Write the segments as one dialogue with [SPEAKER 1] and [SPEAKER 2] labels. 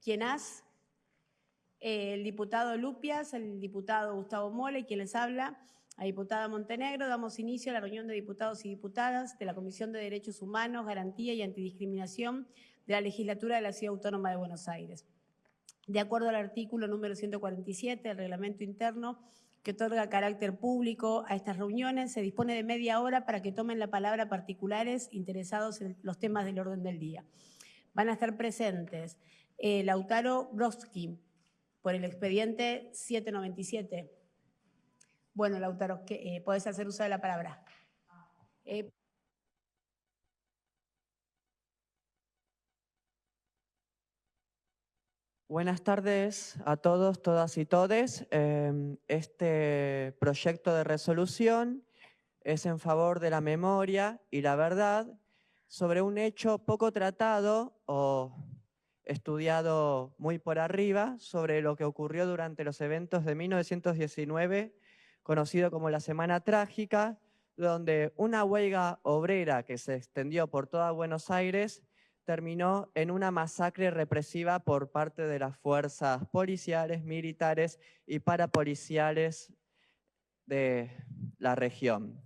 [SPEAKER 1] Quienaz, el diputado Lupias, el diputado Gustavo Mola y quien les habla, la diputada Montenegro. Damos inicio a la reunión de diputados y diputadas de la Comisión de Derechos Humanos, Garantía y Antidiscriminación de la Legislatura de la Ciudad Autónoma de Buenos Aires. De acuerdo al artículo número 147 del Reglamento Interno, que otorga carácter público a estas reuniones, se dispone de media hora para que tomen la palabra particulares interesados en los temas del orden del día. Van a estar presentes Lautaro Brodsky, por el expediente 797. Bueno, Lautaro, podés hacer uso de la palabra.
[SPEAKER 2] Buenas tardes a todos, todas y todes. Este proyecto de resolución es en favor de la memoria y la verdad sobre un hecho poco tratado o estudiado muy por arriba sobre lo que ocurrió durante los eventos de 1919, conocido como la Semana Trágica, donde una huelga obrera que se extendió por toda Buenos Aires terminó en una masacre represiva por parte de las fuerzas policiales, militares y parapoliciales de la región.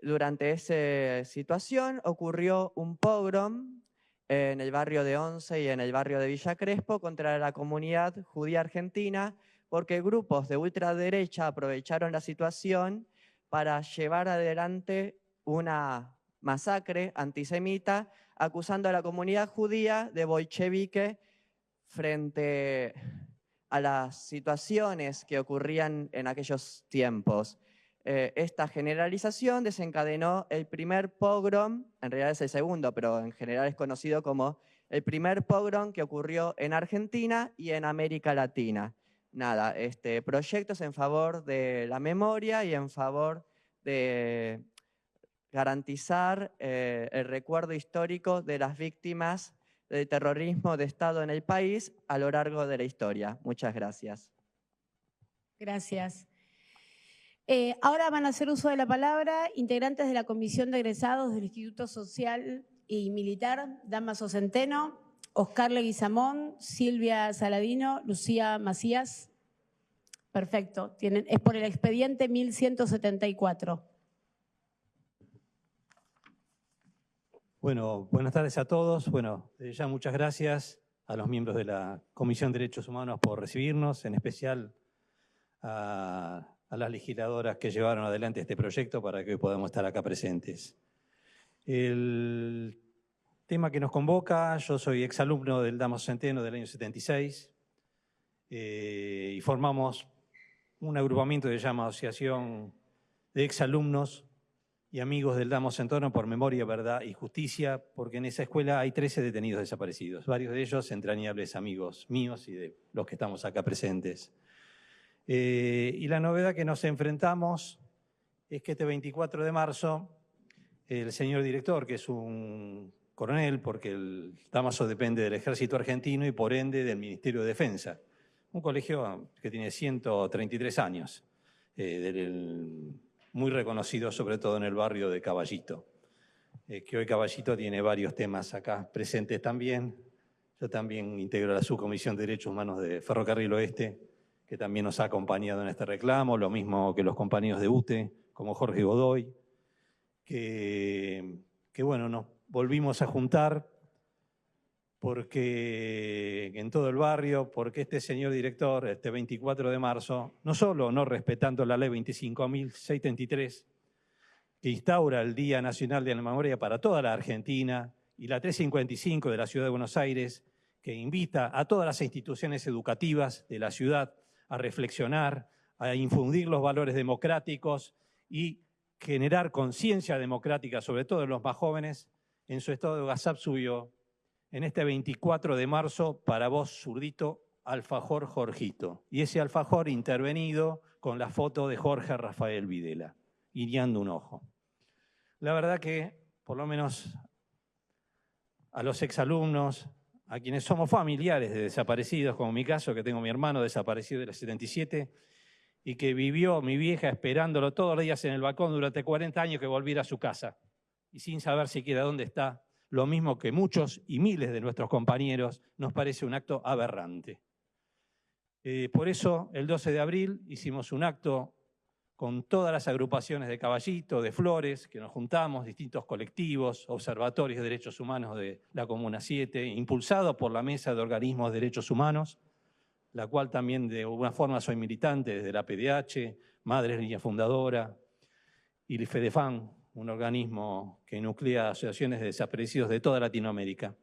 [SPEAKER 2] Durante esa situación ocurrió un pogrom en el barrio de Once y en el barrio de Villa Crespo contra la comunidad judía argentina, porque grupos de ultraderecha aprovecharon la situación para llevar adelante una masacre antisemita, acusando a la comunidad judía de bolchevique frente a las situaciones que ocurrían en aquellos tiempos. Esta generalización desencadenó el primer pogrom, en realidad es el segundo, pero en general es conocido como el primer pogrom que ocurrió en Argentina y en América Latina. Nada, este proyecto es en favor de la memoria y en favor de garantizar el recuerdo histórico de las víctimas del terrorismo de Estado en el país a lo largo de la historia. Muchas gracias.
[SPEAKER 1] Gracias. Ahora van a hacer uso de la palabra integrantes de la Comisión de Egresados del Instituto Social y Militar, Damaso Centeno, Oscar Leguizamón, Silvia Saladino, Lucía Macías. Perfecto. Es por el expediente 1174.
[SPEAKER 3] Bueno, buenas tardes a todos. Bueno, ya muchas gracias a los miembros de la Comisión de Derechos Humanos por recibirnos, en especial a las legisladoras que llevaron adelante este proyecto para que hoy podamos estar acá presentes. El tema que nos convoca, yo soy exalumno del Damaso Centeno del año 76 y formamos un agrupamiento que se llama Asociación de Exalumnos y Amigos del Damaso Centeno por Memoria, Verdad y Justicia, porque en esa escuela hay 13 detenidos desaparecidos, varios de ellos entrañables amigos míos y de los que estamos acá presentes. Y la novedad que nos enfrentamos es que este 24 de marzo, el señor director, que es un coronel, porque el Damaso depende del Ejército Argentino y por ende del Ministerio de Defensa, un colegio que tiene 133 años, muy reconocido sobre todo en el barrio de Caballito, que hoy Caballito tiene varios temas acá presentes también. Yo también integro la Subcomisión de Derechos Humanos de Ferrocarril Oeste, que también nos ha acompañado en este reclamo, lo mismo que los compañeros de UTE, como Jorge Godoy, que bueno, nos volvimos a juntar porque en todo el barrio, porque este señor director, este 24 de marzo, no solo no respetando la ley 25.633, que instaura el Día Nacional de la Memoria para toda la Argentina, y la 355 de la Ciudad de Buenos Aires, que invita a todas las instituciones educativas de la ciudad a reflexionar, a infundir los valores democráticos y generar conciencia democrática, sobre todo en los más jóvenes. En su estado de WhatsApp subió: en este 24 de marzo, para vos, zurdito, alfajor Jorgito. Y ese alfajor intervenido con la foto de Jorge Rafael Videla, guiñando un ojo. La verdad que, por lo menos a los exalumnos, a quienes somos familiares de desaparecidos, como en mi caso, que tengo a mi hermano desaparecido del 77, y que vivió mi vieja esperándolo todos los días en el balcón durante 40 años que volviera a su casa, y sin saber siquiera dónde está, lo mismo que muchos y miles de nuestros compañeros, nos parece un acto aberrante. Por eso, el 12 de abril hicimos un acto con todas las agrupaciones de Caballito, de Flores, que nos juntamos, distintos colectivos, observatorios de derechos humanos de la Comuna 7, impulsado por la Mesa de Organismos de Derechos Humanos, la cual también de alguna forma soy militante desde la PDH, Madres Línea Fundadora, y el FEDEFAN, un organismo que nuclea asociaciones de desaparecidos de toda Latinoamérica.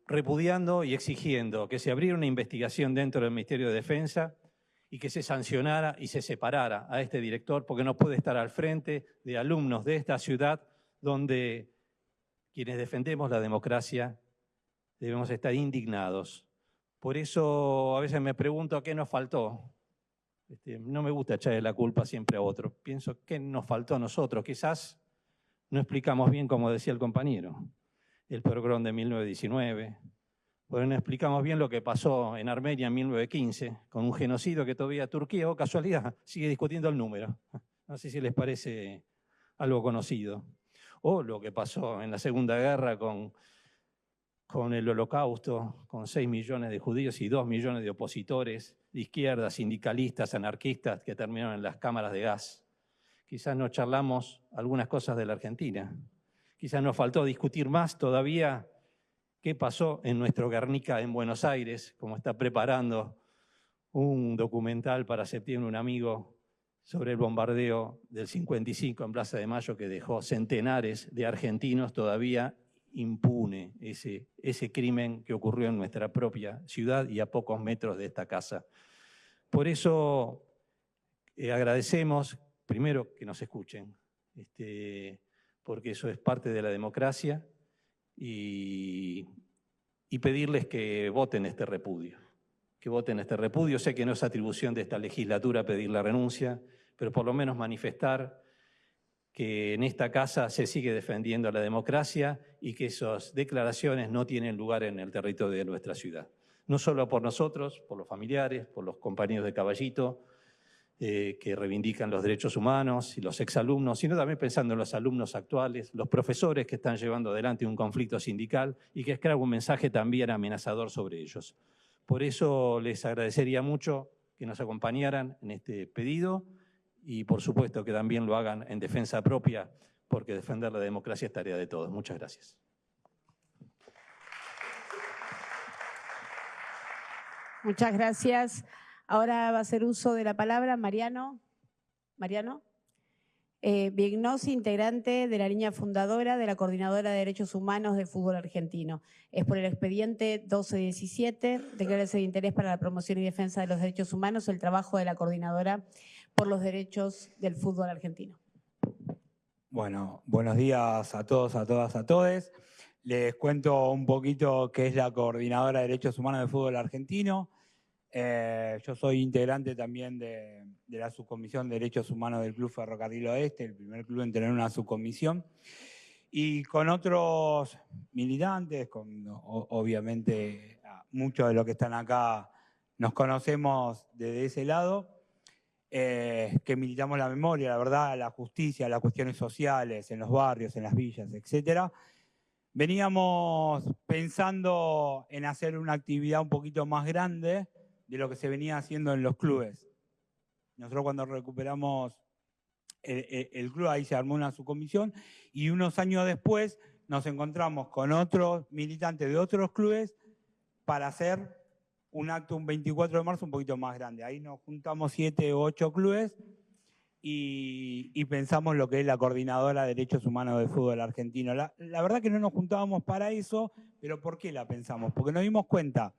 [SPEAKER 3] Repudiando y exigiendo que se abriera una investigación dentro del Ministerio de Defensa y que se sancionara y se separara a este director, porque no puede estar al frente de alumnos de esta ciudad donde quienes defendemos la democracia debemos estar indignados. Por eso a veces me pregunto qué nos faltó. No me gusta echarle la culpa siempre a otro. Pienso qué nos faltó a nosotros. Quizás no explicamos bien, como decía el compañero, el pogrom de 1919. Porque no explicamos bien lo que pasó en Armenia en 1915, con un genocidio que todavía Turquía, o casualidad, sigue discutiendo el número. No sé si les parece algo conocido. O lo que pasó en la Segunda Guerra con el Holocausto, con 6 millones de judíos y 2 millones de opositores de izquierda, sindicalistas, anarquistas, que terminaron en las cámaras de gas. Quizás no charlamos algunas cosas de la Argentina. Quizás nos faltó discutir más todavía qué pasó en nuestro Guernica en Buenos Aires, como está preparando un documental para septiembre un amigo sobre el bombardeo del 55 en Plaza de Mayo, que dejó centenares de argentinos todavía impune ese crimen que ocurrió en nuestra propia ciudad y a pocos metros de esta casa. Por eso agradecemos, primero, que nos escuchen, porque eso es parte de la democracia, y pedirles que voten este repudio. Que voten este repudio. Sé que no es atribución de esta legislatura pedir la renuncia, pero por lo menos manifestar que en esta casa se sigue defendiendo la democracia y que esas declaraciones no tienen lugar en el territorio de nuestra ciudad. No solo por nosotros, por los familiares, por los compañeros de Caballito, que reivindican los derechos humanos y los exalumnos, sino también pensando en los alumnos actuales, los profesores que están llevando adelante un conflicto sindical y que es claro un mensaje también amenazador sobre ellos. Por eso les agradecería mucho que nos acompañaran en este pedido y por supuesto que también lo hagan en defensa propia, porque defender la democracia es tarea de todos. Muchas gracias.
[SPEAKER 1] Muchas gracias. Ahora va a hacer uso de la palabra Mariano. Vignosi, integrante de la línea fundadora de la Coordinadora de Derechos Humanos del Fútbol Argentino. Es por el expediente 1217, declaración de interés para la promoción y defensa de los derechos humanos, el trabajo de la Coordinadora por los Derechos del Fútbol Argentino.
[SPEAKER 4] Bueno, buenos días a todos, a todas, a todes. Les cuento un poquito qué es la Coordinadora de Derechos Humanos del Fútbol Argentino. Yo soy integrante también de la subcomisión de Derechos Humanos del Club Ferrocarril Oeste, el primer club en tener una subcomisión. Y con otros militantes, obviamente muchos de los que están acá nos conocemos desde ese lado, que militamos la memoria, la verdad, la justicia, las cuestiones sociales, en los barrios, en las villas, etc. Veníamos pensando en hacer una actividad un poquito más grande de lo que se venía haciendo en los clubes. Nosotros cuando recuperamos el club, ahí se armó una subcomisión y unos años después nos encontramos con otros militantes de otros clubes para hacer un acto un 24 de marzo un poquito más grande. Ahí nos juntamos 7 u 8 clubes y pensamos lo que es la Coordinadora de Derechos Humanos del Fútbol Argentino. La verdad que no nos juntábamos para eso, pero ¿por qué la pensamos? Porque nos dimos cuenta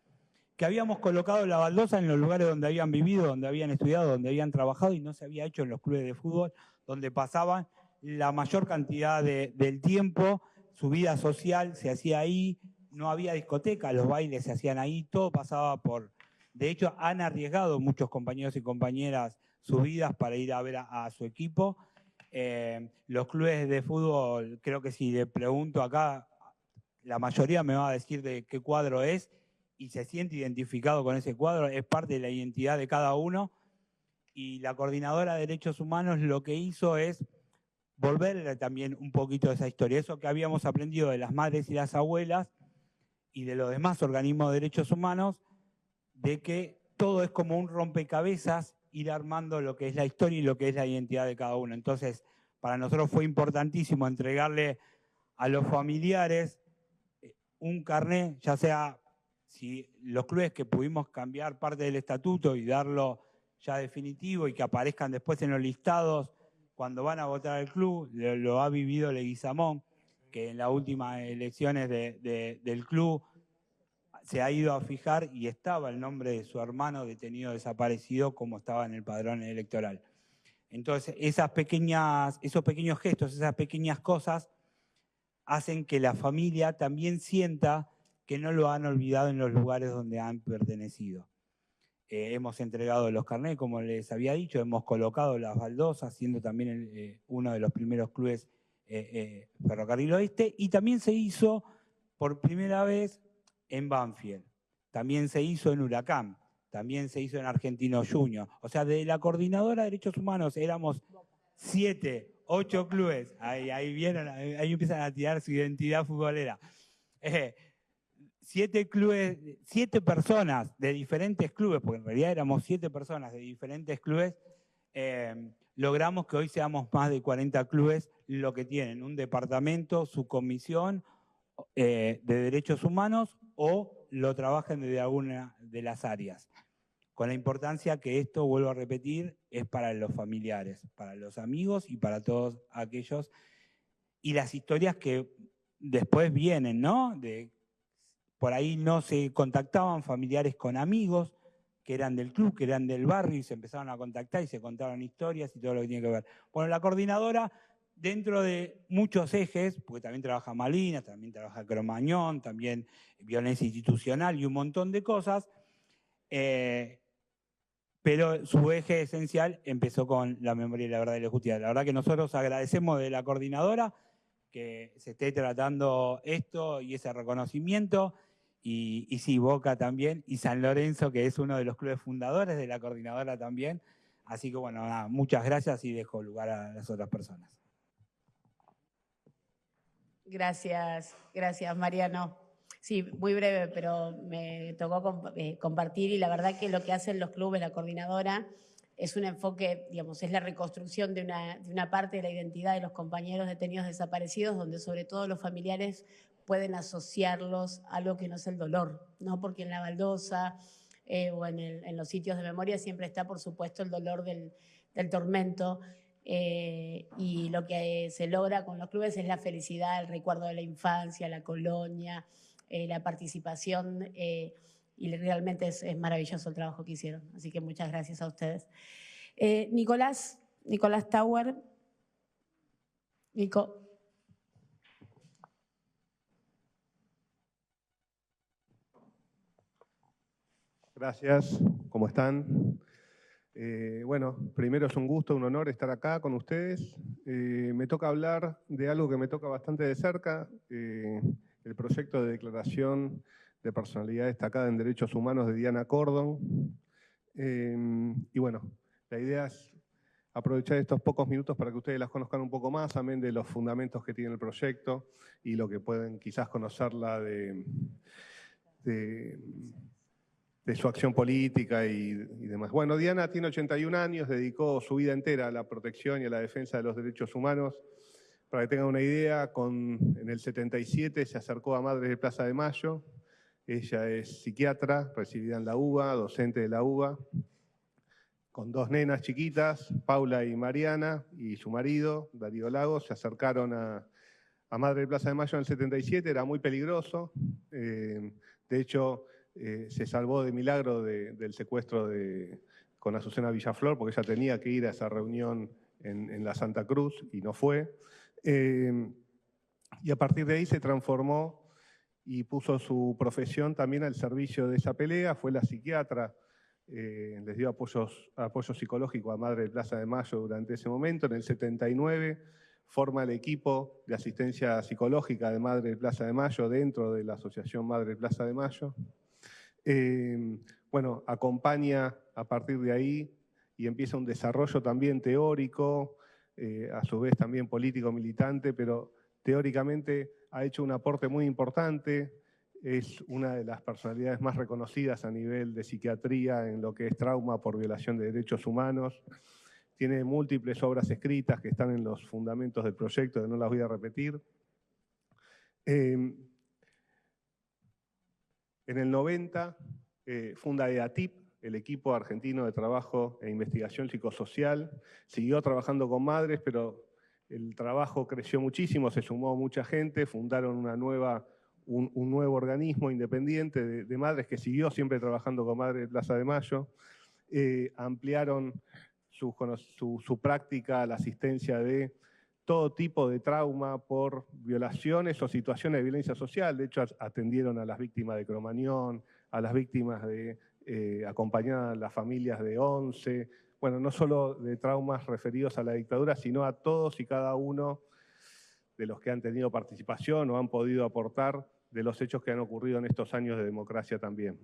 [SPEAKER 4] que habíamos colocado la baldosa en los lugares donde habían vivido, donde habían estudiado, donde habían trabajado y no se había hecho en los clubes de fútbol, donde pasaban la mayor cantidad del tiempo, su vida social se hacía ahí, no había discoteca, los bailes se hacían ahí, todo pasaba por... De hecho, han arriesgado muchos compañeros y compañeras sus vidas para ir a ver a su equipo. Los clubes de fútbol, creo que si le pregunto acá, la mayoría me va a decir de qué cuadro es y se siente identificado con ese cuadro, es parte de la identidad de cada uno. Y la Coordinadora de Derechos Humanos lo que hizo es volver también un poquito de esa historia, eso que habíamos aprendido de las madres y las abuelas y de los demás organismos de derechos humanos, de que todo es como un rompecabezas, ir armando lo que es la historia y lo que es la identidad de cada uno. Entonces, para nosotros fue importantísimo entregarle a los familiares un carné, ya sea si los clubes que pudimos cambiar parte del estatuto y darlo ya definitivo y que aparezcan después en los listados cuando van a votar al club, lo ha vivido Leguizamón, que en las últimas elecciones del club se ha ido a fijar y estaba el nombre de su hermano detenido desaparecido como estaba en el padrón electoral. Entonces, esos pequeños gestos, esas pequeñas cosas hacen que la familia también sienta que no lo han olvidado en los lugares donde han pertenecido. Hemos entregado los carnés, como les había dicho, hemos colocado las baldosas, siendo también uno de los primeros clubes Ferrocarril Oeste, y también se hizo por primera vez en Banfield, también se hizo en Huracán, también se hizo en Argentino Junior. O sea, de la Coordinadora de Derechos Humanos éramos 7, 8 clubes. Ahí vieron, ahí empiezan a tirar su identidad futbolera. 7 clubes, 7 personas de diferentes clubes, porque en realidad éramos 7 personas de diferentes clubes, logramos que hoy seamos más de 40 clubes, lo que tienen un departamento, su comisión de derechos humanos o lo trabajan desde alguna de las áreas. Con la importancia que esto, vuelvo a repetir, es para los familiares, para los amigos y para todos aquellos. Y las historias que después vienen, ¿no? Por ahí no se contactaban familiares con amigos que eran del club, que eran del barrio, y se empezaron a contactar y se contaron historias y todo lo que tiene que ver. Bueno, la coordinadora, dentro de muchos ejes, porque también trabaja Malvinas, también trabaja Cromañón, también violencia institucional y un montón de cosas, pero su eje esencial empezó con la memoria y la verdad y la justicia. La verdad que nosotros agradecemos de la coordinadora que se esté tratando esto y ese reconocimiento, y sí, Boca también, y San Lorenzo, que es uno de los clubes fundadores de la coordinadora también. Así que bueno, nada, muchas gracias y dejo lugar a las otras personas.
[SPEAKER 1] Gracias, Mariano. Sí, muy breve, pero me tocó compartir, y la verdad que lo que hacen los clubes, la coordinadora, es un enfoque, digamos, es la reconstrucción de una parte de la identidad de los compañeros detenidos desaparecidos, donde sobre todo los familiares pueden asociarlos a algo que no es el dolor, ¿no? Porque en la baldosa o en los sitios de memoria siempre está, por supuesto, el dolor del tormento. Y lo que se logra con los clubes es la felicidad, el recuerdo de la infancia, la colonia, la participación, y realmente es maravilloso el trabajo que hicieron. Así que muchas gracias a ustedes. Nicolás Tauer. Nico.
[SPEAKER 5] Gracias, ¿cómo están? Bueno, primero es un gusto, un honor estar acá con ustedes. Me toca hablar de algo que me toca bastante de cerca, el proyecto de declaración de personalidad destacada en derechos humanos de Diana Cordon. Y bueno, la idea es aprovechar estos pocos minutos para que ustedes las conozcan un poco más, amén de los fundamentos que tiene el proyecto y lo que pueden quizás conocerla de su acción política y demás. Bueno, Diana tiene 81 años, dedicó su vida entera a la protección y a la defensa de los derechos humanos. Para que tengan una idea, en el 77 se acercó a Madres de Plaza de Mayo. Ella es psiquiatra, recibida en la UBA, docente de la UBA, con 2 nenas chiquitas, Paula y Mariana, y su marido, Darío Lagos, se acercaron a Madres de Plaza de Mayo en el 77, era muy peligroso. De hecho, se salvó de milagro del secuestro con Azucena Villaflor, porque ella tenía que ir a esa reunión en la Santa Cruz y no fue. Y a partir de ahí se transformó y puso su profesión también al servicio de esa pelea. Fue la psiquiatra, les dio apoyo psicológico a Madre de Plaza de Mayo durante ese momento. En el 79 forma el equipo de asistencia psicológica de Madre de Plaza de Mayo dentro de la Asociación Madre de Plaza de Mayo. Bueno, acompaña a partir de ahí y empieza un desarrollo también teórico a su vez también político militante, pero teóricamente ha hecho un aporte muy importante. Es una de las personalidades más reconocidas a nivel de psiquiatría en lo que es trauma por violación de derechos humanos. Tiene múltiples obras escritas que están en los fundamentos del proyecto, que no las voy a repetir. En el 90 funda EATIP, el equipo argentino de trabajo e investigación psicosocial. Siguió trabajando con madres, pero el trabajo creció muchísimo, se sumó mucha gente, fundaron un nuevo organismo independiente de madres que siguió siempre trabajando con Madres de Plaza de Mayo. Ampliaron su práctica a la asistencia de todo tipo de trauma por violaciones o situaciones de violencia social. De hecho, atendieron a las víctimas de Cromañón, a las víctimas acompañaron a las familias de 11. Bueno, no solo de traumas referidos a la dictadura, sino a todos y cada uno de los que han tenido participación o han podido aportar de los hechos que han ocurrido en estos años de democracia también.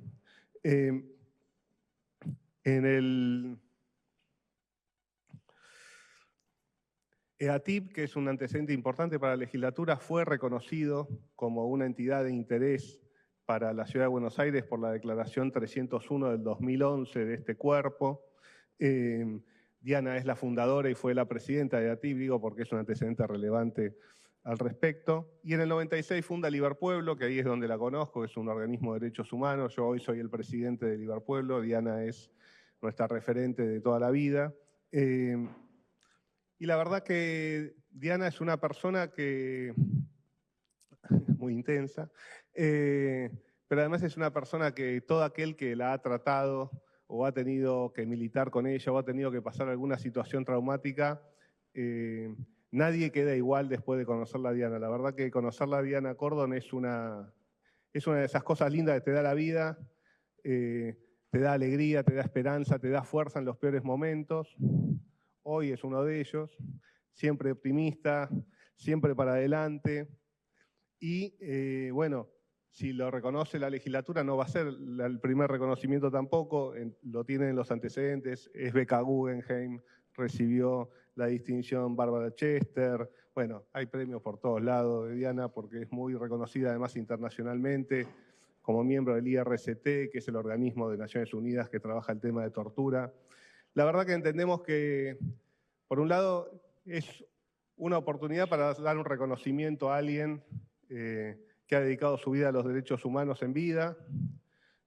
[SPEAKER 5] EATIP, que es un antecedente importante para la legislatura, fue reconocido como una entidad de interés para la Ciudad de Buenos Aires por la Declaración 301 del 2011 de este cuerpo. Diana es la fundadora y fue la presidenta de EATIP, digo porque es un antecedente relevante al respecto. Y en el 96 funda Liverpueblo, que ahí es donde la conozco, es un organismo de derechos humanos. Yo hoy soy el presidente de Liverpueblo, Diana es nuestra referente de toda la vida. Y la verdad que Diana es una persona que muy intensa, pero además es una persona que todo aquel que la ha tratado o ha tenido que militar con ella o ha tenido que pasar alguna situación traumática, nadie queda igual después de conocerla a Diana. La verdad que conocerla a Diana Cordon es una de esas cosas lindas que te da la vida, te da alegría, te da esperanza, te da fuerza en los peores momentos. Hoy es uno de ellos, siempre optimista, siempre para adelante. Y bueno, si lo reconoce la legislatura, no va a ser el primer reconocimiento tampoco, lo tienen los antecedentes, es beca Guggenheim, recibió la distinción Bárbara Chester. Bueno, hay premios por todos lados de Diana porque es muy reconocida además internacionalmente como miembro del IRCT, que es el organismo de Naciones Unidas que trabaja el tema de tortura. La verdad que entendemos que, por un lado, es una oportunidad para dar un reconocimiento a alguien que ha dedicado su vida a los derechos humanos en vida,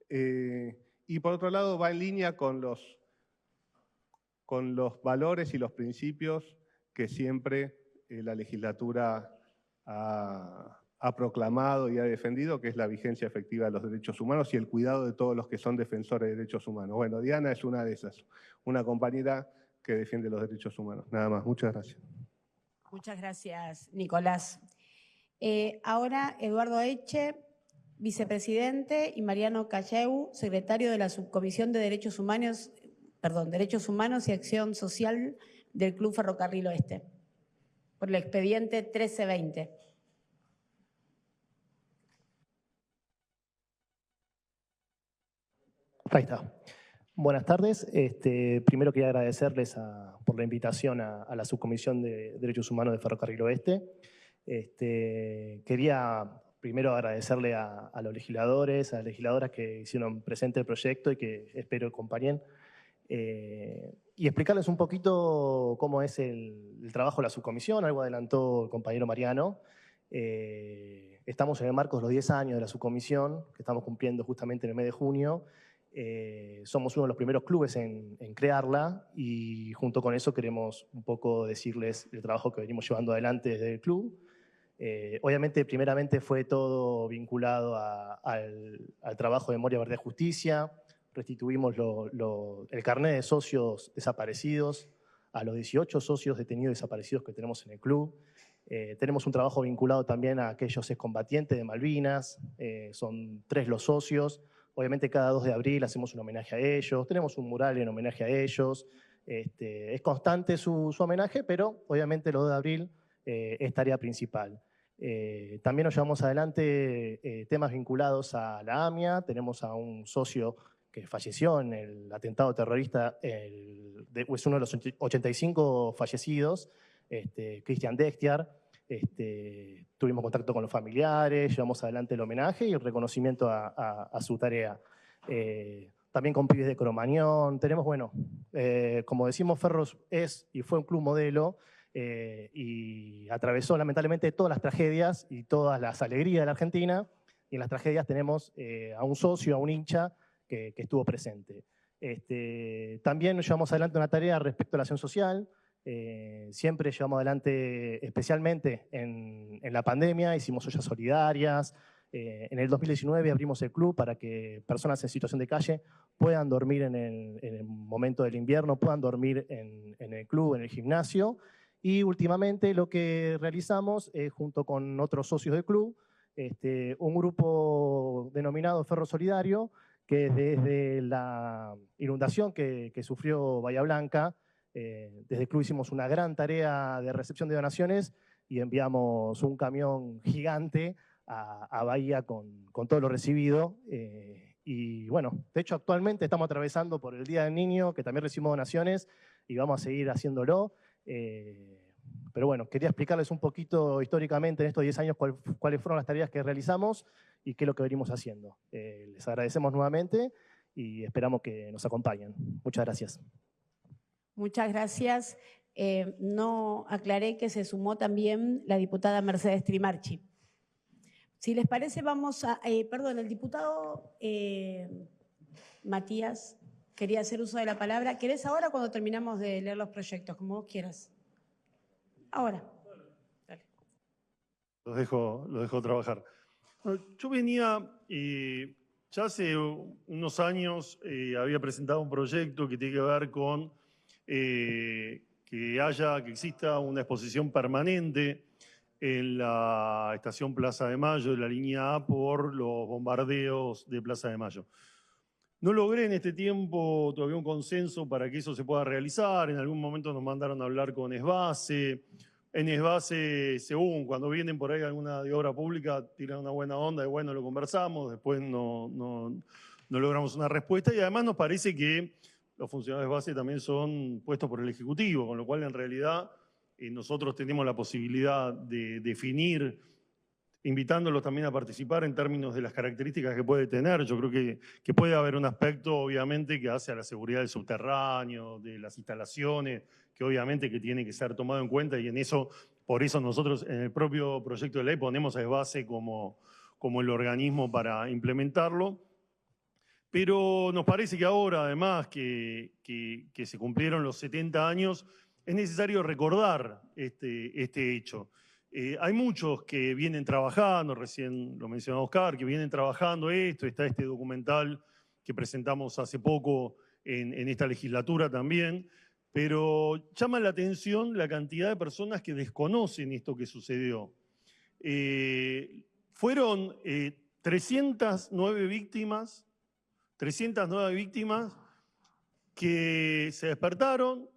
[SPEAKER 5] y por otro lado va en línea con los valores y los principios que siempre la legislatura ha proclamado y ha defendido, que es la vigencia efectiva de los derechos humanos y el cuidado de todos los que son defensores de derechos humanos. Bueno, Diana es una de esas, una compañera que defiende los derechos humanos. Nada más, muchas gracias.
[SPEAKER 1] Muchas gracias, Nicolás. Ahora, Eduardo Eche, vicepresidente, y Mariano Calleu, secretario de la Subcomisión de Derechos Humanos y Acción Social del Club Ferrocarril Oeste, por el expediente 1320.
[SPEAKER 6] Ahí está. Buenas tardes. Primero quería agradecerles por la invitación a la Subcomisión de Derechos Humanos de Ferrocarril Oeste. Quería primero agradecerle a los legisladores, a las legisladoras que hicieron presente el proyecto y que espero acompañen. Y explicarles un poquito cómo es el trabajo de la subcomisión. Algo adelantó el compañero Mariano. Estamos en el marco de los 10 años de la subcomisión, que estamos cumpliendo justamente en el mes de junio. Somos uno de los primeros clubes en crearla y junto con eso queremos un poco decirles el trabajo que venimos llevando adelante desde el club. Obviamente, primeramente fue todo vinculado al trabajo de Memoria, Verdad y Justicia. Restituimos el carnet de socios desaparecidos a los 18 socios detenidos desaparecidos que tenemos en el club. Tenemos un trabajo vinculado también a aquellos excombatientes de Malvinas. Son 3 los socios. Obviamente cada 2 de abril hacemos un homenaje a ellos, tenemos un mural en homenaje a ellos. Es constante su homenaje, pero obviamente el 2 de abril es tarea principal. También nos llevamos adelante temas vinculados a la AMIA. Tenemos a un socio que falleció en el atentado terrorista, es uno de los 85 fallecidos. Cristian Dextiar. Tuvimos contacto con los familiares, llevamos adelante el homenaje y el reconocimiento a su tarea. También con pibes de Cromañón. Tenemos, bueno, como decimos, Ferros es y fue un club modelo y atravesó lamentablemente todas las tragedias y todas las alegrías de la Argentina. Y en las tragedias tenemos a un socio, a un hincha que estuvo presente. También llevamos adelante una tarea respecto a la acción social. Siempre llevamos adelante, especialmente en la pandemia, hicimos ollas solidarias. En el 2019 abrimos el club para que personas en situación de calle puedan dormir en el momento del invierno, puedan dormir en el club, en el gimnasio. Y últimamente lo que realizamos es, junto con otros socios del club, un grupo denominado Ferro Solidario, que desde la inundación que sufrió Bahía Blanca, desde el club hicimos una gran tarea de recepción de donaciones y enviamos un camión gigante a Bahía con todo lo recibido. Y bueno, de hecho actualmente estamos atravesando por el Día del Niño, que también recibimos donaciones y vamos a seguir haciéndolo. Pero bueno, quería explicarles un poquito históricamente en estos 10 años cuáles fueron las tareas que realizamos y qué es lo que venimos haciendo. Les agradecemos nuevamente y esperamos que nos acompañen. Muchas gracias.
[SPEAKER 1] Muchas gracias. No aclaré que se sumó también la diputada Mercedes Trimarchi. Si les parece, vamos a… perdón, el diputado Matías quería hacer uso de la palabra. ¿Querés ahora o cuando terminamos de leer los proyectos? Como vos quieras. Ahora. Dale.
[SPEAKER 7] Los dejo trabajar. Yo venía, ya hace unos años, había presentado un proyecto que tiene que ver con que exista una exposición permanente en la estación Plaza de Mayo de la línea A por los bombardeos de Plaza de Mayo. No logré en este tiempo todavía un consenso para que eso se pueda realizar. En algún momento nos mandaron a hablar con Esbase. En Esbase, según cuando vienen por ahí alguna de obra pública, tiran una buena onda y bueno, lo conversamos, después no logramos una respuesta y además nos parece que los funcionarios de Esbase también son puestos por el Ejecutivo, con lo cual en realidad nosotros tenemos la posibilidad de definir, invitándolos también a participar en términos de las características que puede tener. Yo creo que puede haber un aspecto, obviamente, que hace a la seguridad del subterráneo, de las instalaciones, que obviamente que tiene que ser tomado en cuenta y por eso nosotros en el propio proyecto de ley ponemos a Esbase como el organismo para implementarlo. Pero nos parece que ahora, además, que se cumplieron los 70 años, es necesario recordar este hecho. Hay muchos que vienen trabajando, recién lo mencionó Oscar, que vienen trabajando esto, está este documental que presentamos hace poco en esta legislatura también, pero llama la atención la cantidad de personas que desconocen esto que sucedió. Fueron 309 víctimas que se despertaron,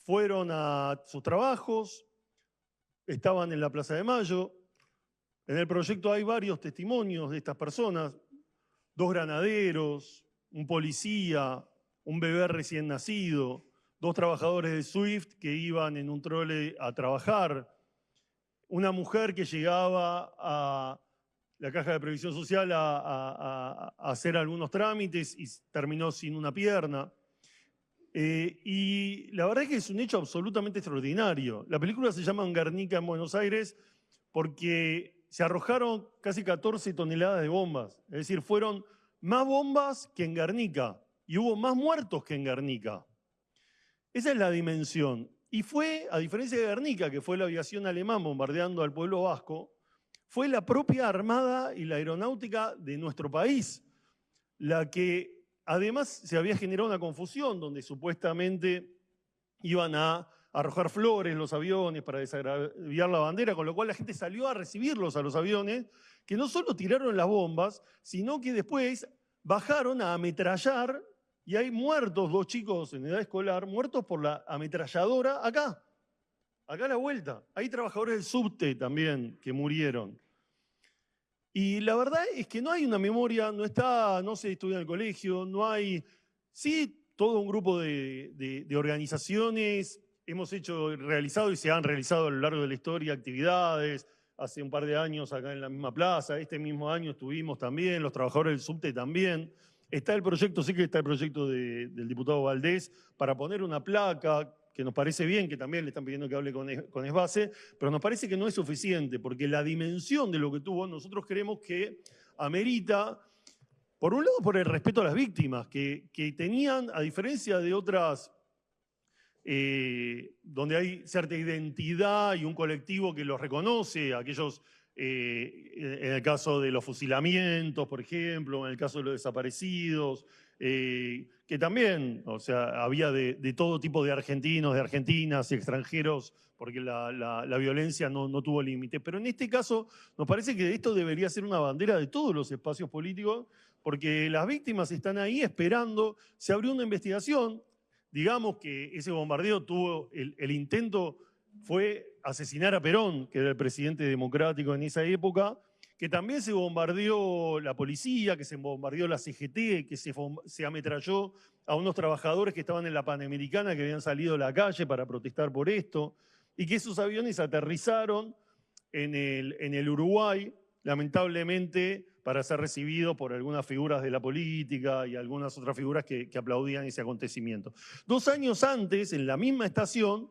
[SPEAKER 7] fueron a sus trabajos, estaban en la Plaza de Mayo. En el proyecto hay varios testimonios de estas personas, 2 granaderos, un policía, un bebé recién nacido, 2 trabajadores de Swift que iban en un trole a trabajar, una mujer que llegaba a la Caja de Previsión Social a hacer algunos trámites y terminó sin una pierna. Y la verdad es que es un hecho absolutamente extraordinario. La película se llama Guernica en Buenos Aires porque se arrojaron casi 14 toneladas de bombas. Es decir, fueron más bombas que en Guernica y hubo más muertos que en Guernica. Esa es la dimensión. Y fue, a diferencia de Guernica, que fue la aviación alemán bombardeando al pueblo vasco, fue la propia armada y la aeronáutica de nuestro país la que… Además, se había generado una confusión donde supuestamente iban a arrojar flores los aviones para desagraviar la bandera, con lo cual la gente salió a recibirlos a los aviones, que no solo tiraron las bombas, sino que después bajaron a ametrallar y hay muertos, 2 chicos en edad escolar, muertos por la ametralladora acá a la vuelta. Hay trabajadores del subte también que murieron. Y la verdad es que no hay una memoria, no se estudia en el colegio, no hay, sí, todo un grupo de organizaciones hemos realizado y se han realizado a lo largo de la historia actividades. Hace un par de años acá en la misma plaza, este mismo año estuvimos también, los trabajadores del subte también. Está el proyecto, sí que está el proyecto del diputado Valdés para poner una placa, que nos parece bien, que también le están pidiendo que hable con Esbase, pero nos parece que no es suficiente, porque la dimensión de lo que tuvo, nosotros creemos que amerita, por un lado, por el respeto a las víctimas, que tenían, a diferencia de otras, donde hay cierta identidad y un colectivo que los reconoce, aquellos, en el caso de los fusilamientos, por ejemplo, en el caso de los desaparecidos, que también, o sea, había de todo tipo de argentinos, de argentinas y extranjeros, porque la violencia no tuvo límite. Pero en este caso nos parece que esto debería ser una bandera de todos los espacios políticos, porque las víctimas están ahí esperando, se abrió una investigación, digamos que ese bombardeo tuvo, el intento fue asesinar a Perón, que era el presidente democrático en esa época, que también se bombardeó la policía, que se bombardeó la CGT, que se ametralló a unos trabajadores que estaban en la Panamericana, que habían salido a la calle para protestar por esto, y que esos aviones aterrizaron en el Uruguay, lamentablemente, para ser recibidos por algunas figuras de la política y algunas otras figuras que aplaudían ese acontecimiento. 2 años antes, en la misma estación,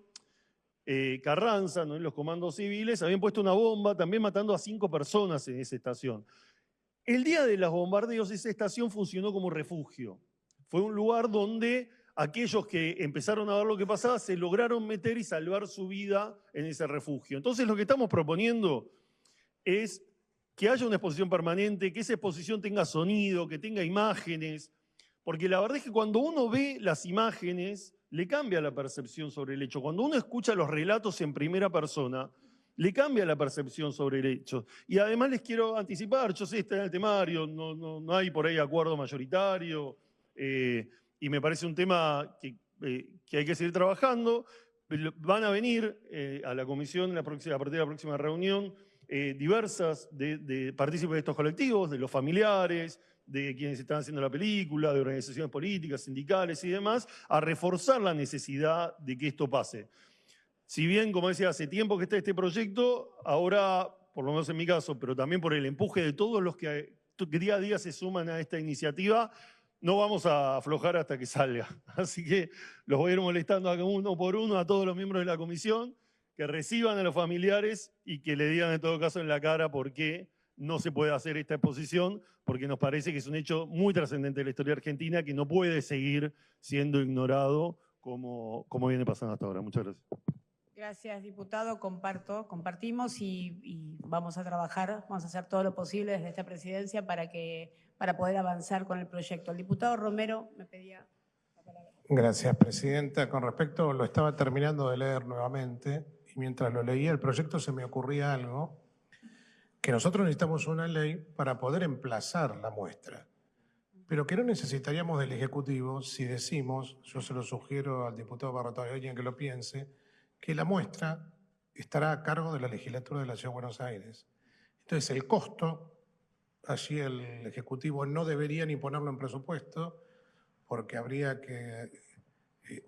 [SPEAKER 7] Carranza, ¿no?, en los comandos civiles, habían puesto una bomba, también matando a 5 personas en esa estación. El día de los bombardeos, esa estación funcionó como refugio. Fue un lugar donde aquellos que empezaron a ver lo que pasaba se lograron meter y salvar su vida en ese refugio. Entonces, lo que estamos proponiendo es que haya una exposición permanente, que esa exposición tenga sonido, que tenga imágenes, porque la verdad es que cuando uno ve las imágenes, le cambia la percepción sobre el hecho. Cuando uno escucha los relatos en primera persona, le cambia la percepción sobre el hecho. Y además les quiero anticipar, yo sé, está en el temario, no hay por ahí acuerdo mayoritario, y me parece un tema que hay que seguir trabajando. Van a venir a la comisión a partir de la próxima reunión diversas de partícipes de estos colectivos, de los familiares, de quienes están haciendo la película, de organizaciones políticas, sindicales y demás, a reforzar la necesidad de que esto pase. Si bien, como decía, hace tiempo que está este proyecto, ahora, por lo menos en mi caso, pero también por el empuje de todos los que día a día se suman a esta iniciativa, no vamos a aflojar hasta que salga. Así que los voy a ir molestando uno por uno a todos los miembros de la comisión, que reciban a los familiares y que le digan en todo caso en la cara por qué no se puede hacer esta exposición, porque nos parece que es un hecho muy trascendente de la historia argentina que no puede seguir siendo ignorado como viene pasando hasta ahora. Muchas gracias.
[SPEAKER 1] Gracias, diputado. Compartimos y vamos a trabajar, vamos a hacer todo lo posible desde esta presidencia para poder avanzar con el proyecto. El diputado Romero me pedía la palabra.
[SPEAKER 8] Gracias, presidenta. Con respecto, lo estaba terminando de leer nuevamente y mientras lo leía el proyecto se me ocurría algo, que nosotros necesitamos una ley para poder emplazar la muestra, pero que no necesitaríamos del Ejecutivo si decimos, yo se lo sugiero al diputado Barrató y a alguien que lo piense, que la muestra estará a cargo de la legislatura de la Ciudad de Buenos Aires. Entonces el costo, allí el Ejecutivo no debería ni ponerlo en presupuesto, porque habría que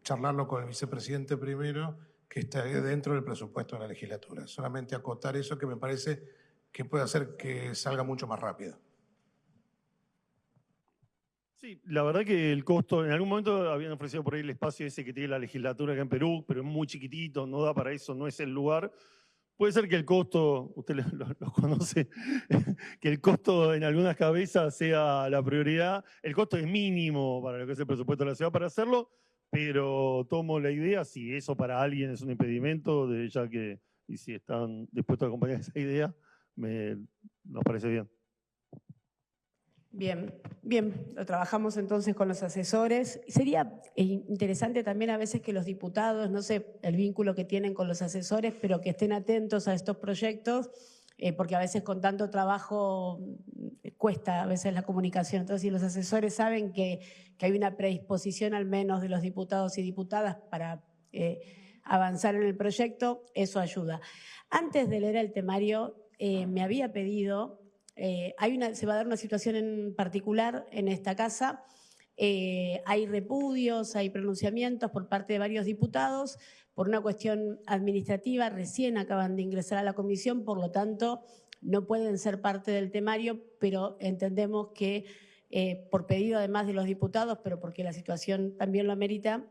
[SPEAKER 8] charlarlo con el vicepresidente primero, que estaría dentro del presupuesto de la legislatura. Solamente acotar eso que me parece que puede hacer que salga mucho más rápido.
[SPEAKER 7] Sí, la verdad que el costo, en algún momento habían ofrecido por ahí el espacio ese que tiene la legislatura acá en Perú, pero es muy chiquitito, no da para eso, no es el lugar. Puede ser que el costo, usted lo conoce, que el costo en algunas cabezas sea la prioridad. El costo es mínimo para lo que es el presupuesto de la ciudad para hacerlo, pero tomo la idea, si eso para alguien es un impedimento, ya que, y si están dispuestos a acompañar esa idea, nos parece bien.
[SPEAKER 1] Bien, lo trabajamos entonces con los asesores. Sería interesante también a veces que los diputados, no sé el vínculo que tienen con los asesores, pero que estén atentos a estos proyectos, porque a veces con tanto trabajo cuesta a veces la comunicación. Entonces, si los asesores saben que hay una predisposición al menos de los diputados y diputadas para avanzar en el proyecto, eso ayuda. Antes de leer el temario, me había pedido... se va a dar una situación en particular en esta casa, hay repudios, hay pronunciamientos por parte de varios diputados, por una cuestión administrativa, recién acaban de ingresar a la comisión, por lo tanto no pueden ser parte del temario, pero entendemos que por pedido además de los diputados, pero porque la situación también lo amerita,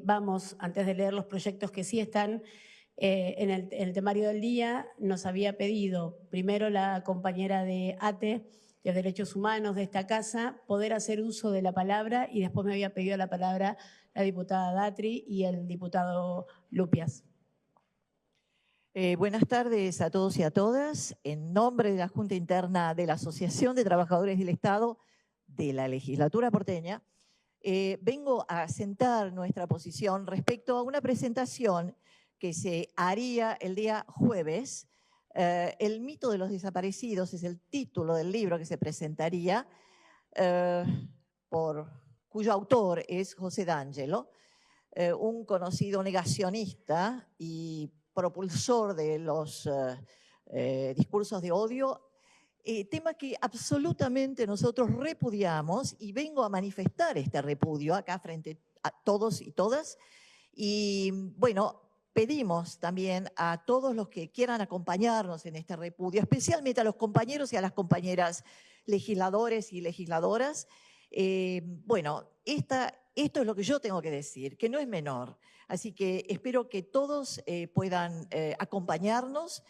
[SPEAKER 1] vamos, antes de leer los proyectos que sí están en el temario del día, nos había pedido primero la compañera de ATE, de Derechos Humanos de esta casa, poder hacer uso de la palabra, y después me había pedido la palabra la diputada Datri y el diputado Lupias.
[SPEAKER 9] Buenas tardes a todos y a todas. En nombre de la Junta Interna de la Asociación de Trabajadores del Estado de la Legislatura porteña, vengo a sentar nuestra posición respecto a una presentación que se haría el día jueves. El mito de los desaparecidos es el título del libro que se presentaría, cuyo autor es José D'Angelo, un conocido negacionista y propulsor de los discursos de odio, tema que absolutamente nosotros repudiamos, y vengo a manifestar este repudio acá frente a todos y todas. Y bueno, pedimos también a todos los que quieran acompañarnos en este repudio, especialmente a los compañeros y a las compañeras legisladores y legisladoras. Bueno, esto es lo que yo tengo que decir, que no es menor. Así que espero que todos puedan acompañarnos.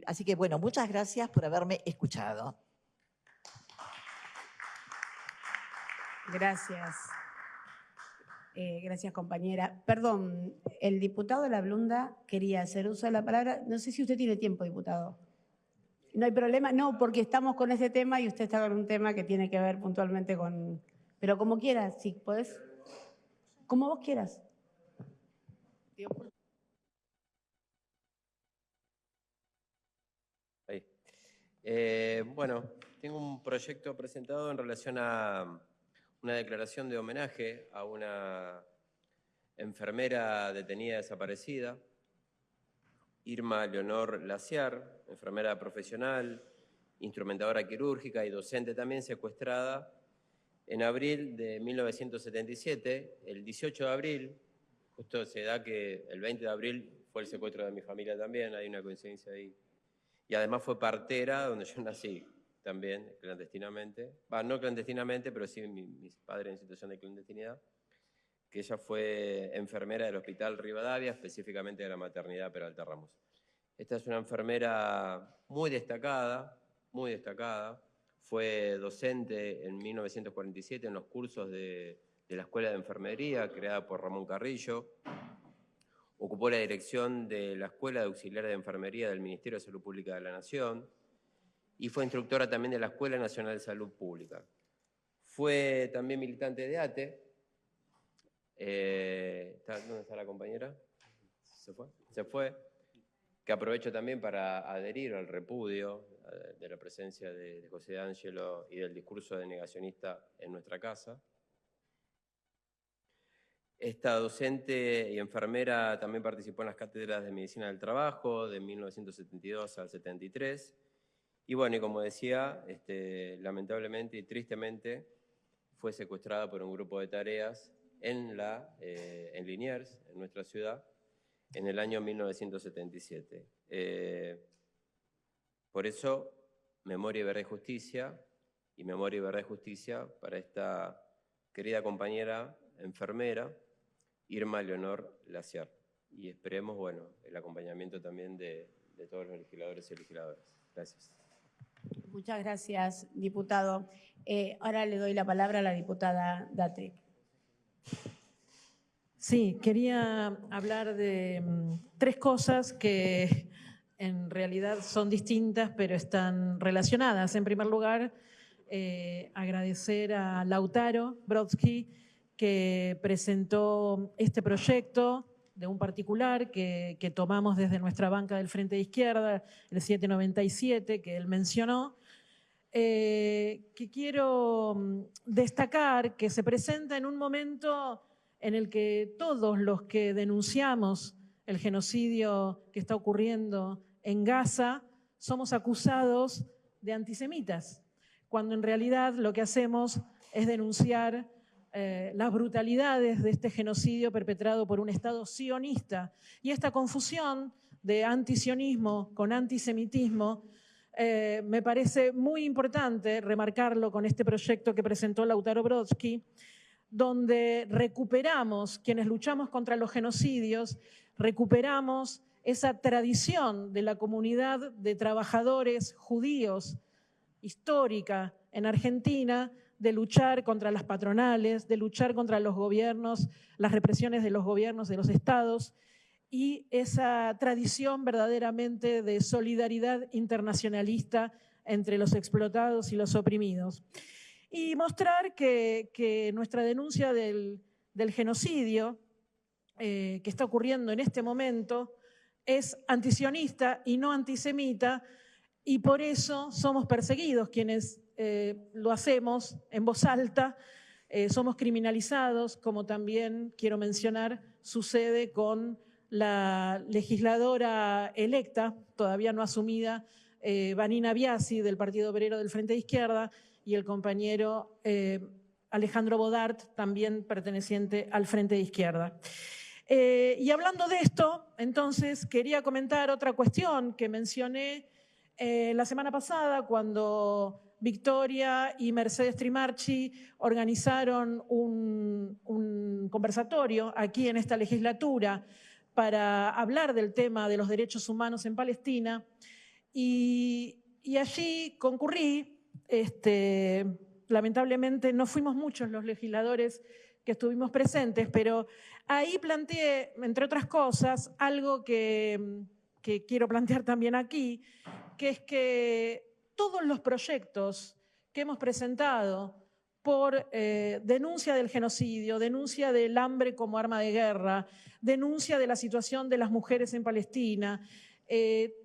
[SPEAKER 9] Así que, bueno, muchas gracias por haberme escuchado.
[SPEAKER 1] Gracias. Gracias, compañera. Perdón, el diputado La Blunda quería hacer uso de la palabra. No sé si usted tiene tiempo, diputado. No hay problema, no, porque estamos con ese tema y usted está con un tema que tiene que ver puntualmente con... Pero como quieras, si podés. Como vos quieras.
[SPEAKER 10] Ahí. Bueno, tengo un proyecto presentado en relación a una declaración de homenaje a una enfermera detenida desaparecida, Irma Leonor Laciar, enfermera profesional, instrumentadora quirúrgica y docente también, secuestrada en abril de 1977. El 18 de abril, justo se da que el 20 de abril fue el secuestro de mi familia también, hay una coincidencia ahí. Y además fue partera donde yo nací también, clandestinamente. No clandestinamente, pero sí mis padres en situación de clandestinidad. Que ella fue enfermera del Hospital Rivadavia, específicamente de la maternidad Peralta Ramos. Esta es una enfermera muy destacada, fue docente en 1947 en los cursos de la Escuela de Enfermería, creada por Ramón Carrillo. Ocupó la dirección de la Escuela de Auxiliares de Enfermería del Ministerio de Salud Pública de la Nación y fue instructora también de la Escuela Nacional de Salud Pública. Fue también militante de ATE. ¿Dónde está la compañera? ¿Se fue? Se fue. Que aprovecho también para adherir al repudio de la presencia de José D'Angelo y del discurso de negacionista en nuestra casa. Esta docente y enfermera también participó en las cátedras de Medicina del Trabajo de 1972 al 73. Y bueno, y como decía, lamentablemente y tristemente fue secuestrada por un grupo de tareas en Liniers, en nuestra ciudad, en el año 1977. Por eso, memoria, verdad y justicia, y memoria y verdad y justicia para esta querida compañera enfermera, Irma Leonor Laciar. Y esperemos, bueno, el acompañamiento también de todos los legisladores y legisladoras. Gracias.
[SPEAKER 1] Muchas gracias, diputado. Ahora le doy la palabra a la diputada Datri.
[SPEAKER 11] Sí, quería hablar de tres cosas que en realidad son distintas, pero están relacionadas. En primer lugar, agradecer a Lautaro Brodsky, que presentó este proyecto de un particular que tomamos desde nuestra banca del Frente de Izquierda, el 797, que él mencionó, que quiero destacar que se presenta en un momento en el que todos los que denunciamos el genocidio que está ocurriendo en Gaza somos acusados de antisemitas, cuando en realidad lo que hacemos es denunciar las brutalidades de este genocidio perpetrado por un Estado sionista. Y esta confusión de antisionismo con antisemitismo me parece muy importante remarcarlo con este proyecto que presentó Lautaro Brodsky, donde recuperamos, quienes luchamos contra los genocidios, recuperamos esa tradición de la comunidad de trabajadores judíos histórica en Argentina, de luchar contra las patronales, de luchar contra los gobiernos, las represiones de los gobiernos, de los estados, y esa tradición verdaderamente de solidaridad internacionalista entre los explotados y los oprimidos. Y mostrar que nuestra denuncia del genocidio que está ocurriendo en este momento es antisionista y no antisemita, y por eso somos perseguidos quienes lo hacemos en voz alta, somos criminalizados, como también, quiero mencionar, sucede con la legisladora electa, todavía no asumida, Vanina Biasi, del Partido Obrero del Frente de Izquierda, y el compañero Alejandro Bodart, también perteneciente al Frente de Izquierda. Y hablando de esto, entonces, quería comentar otra cuestión que mencioné la semana pasada cuando Victoria y Mercedes Trimarchi organizaron un conversatorio aquí en esta legislatura para hablar del tema de los derechos humanos en Palestina, y allí concurrí. Lamentablemente no fuimos muchos los legisladores que estuvimos presentes, pero ahí planteé, entre otras cosas, algo que quiero plantear también aquí, que es que todos los proyectos que hemos presentado por denuncia del genocidio, denuncia del hambre como arma de guerra, denuncia de la situación de las mujeres en Palestina,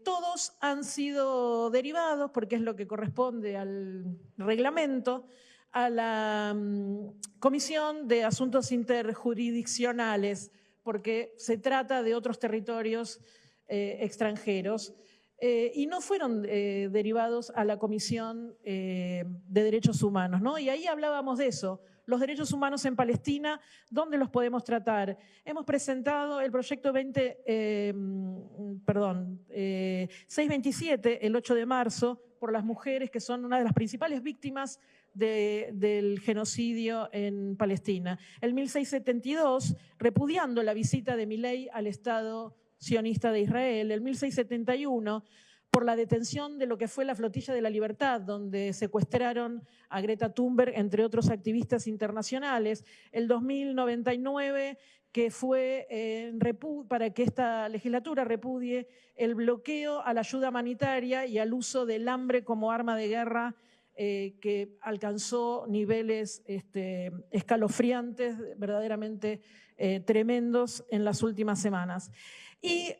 [SPEAKER 11] todos han sido derivados, porque es lo que corresponde al reglamento, a la Comisión de Asuntos Interjurisdiccionales, porque se trata de otros territorios extranjeros, y no fueron derivados a la Comisión de Derechos Humanos, ¿no? Y ahí hablábamos de eso, los derechos humanos en Palestina, ¿dónde los podemos tratar? Hemos presentado el proyecto 627, el 8 de marzo, por las mujeres que son una de las principales víctimas del genocidio en Palestina. El 1672, repudiando la visita de Milei al Estado sionista de Israel. El 1671, por la detención de lo que fue la Flotilla de la Libertad, donde secuestraron a Greta Thunberg, entre otros activistas internacionales. El 2099, que fue para que esta legislatura repudie el bloqueo a la ayuda humanitaria y al uso del hambre como arma de guerra, que alcanzó niveles escalofriantes, verdaderamente tremendos en las últimas semanas. Y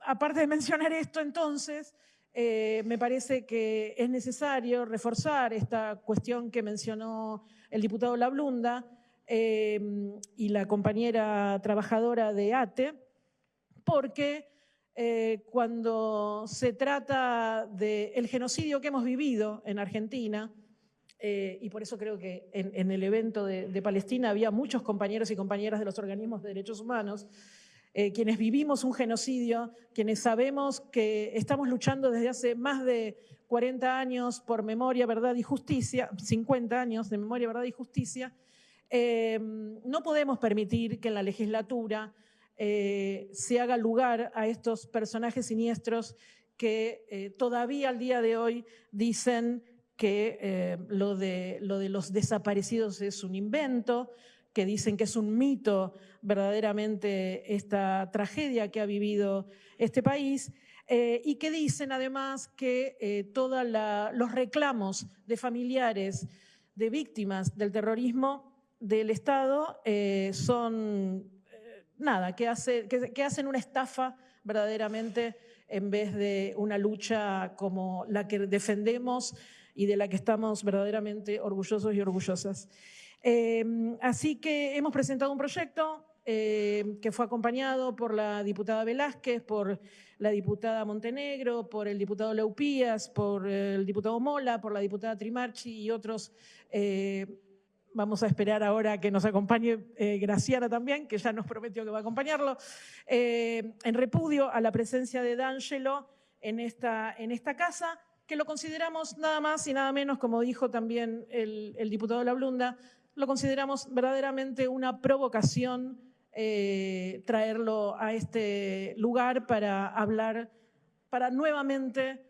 [SPEAKER 11] aparte de mencionar esto, entonces, me parece que es necesario reforzar esta cuestión que mencionó el diputado Lablunda y la compañera trabajadora de ATE, porque cuando se trata del genocidio que hemos vivido en Argentina, y por eso creo que en el evento de Palestina había muchos compañeros y compañeras de los organismos de derechos humanos, quienes vivimos un genocidio, quienes sabemos que estamos luchando desde hace más de 40 años por memoria, verdad y justicia, 50 años de memoria, verdad y justicia, no podemos permitir que en la legislatura se haga lugar a estos personajes siniestros que todavía al día de hoy dicen que lo de los desaparecidos es un invento, que dicen que es un mito verdaderamente esta tragedia que ha vivido este país, y que dicen además que todos los reclamos de familiares de víctimas del terrorismo del Estado son que hacen una estafa verdaderamente en vez de una lucha como la que defendemos y de la que estamos verdaderamente orgullosos y orgullosas. Así que hemos presentado un proyecto que fue acompañado por la diputada Velázquez, por la diputada Montenegro, por el diputado Leupías, por el diputado Mola, por la diputada Trimarchi y otros vamos a esperar ahora a que nos acompañe Graciana también, que ya nos prometió que va a acompañarlo, en repudio a la presencia de D'Angelo en esta casa, que lo consideramos nada más y nada menos, como dijo también el diputado Lablunda, lo consideramos verdaderamente una provocación traerlo a este lugar para hablar, para nuevamente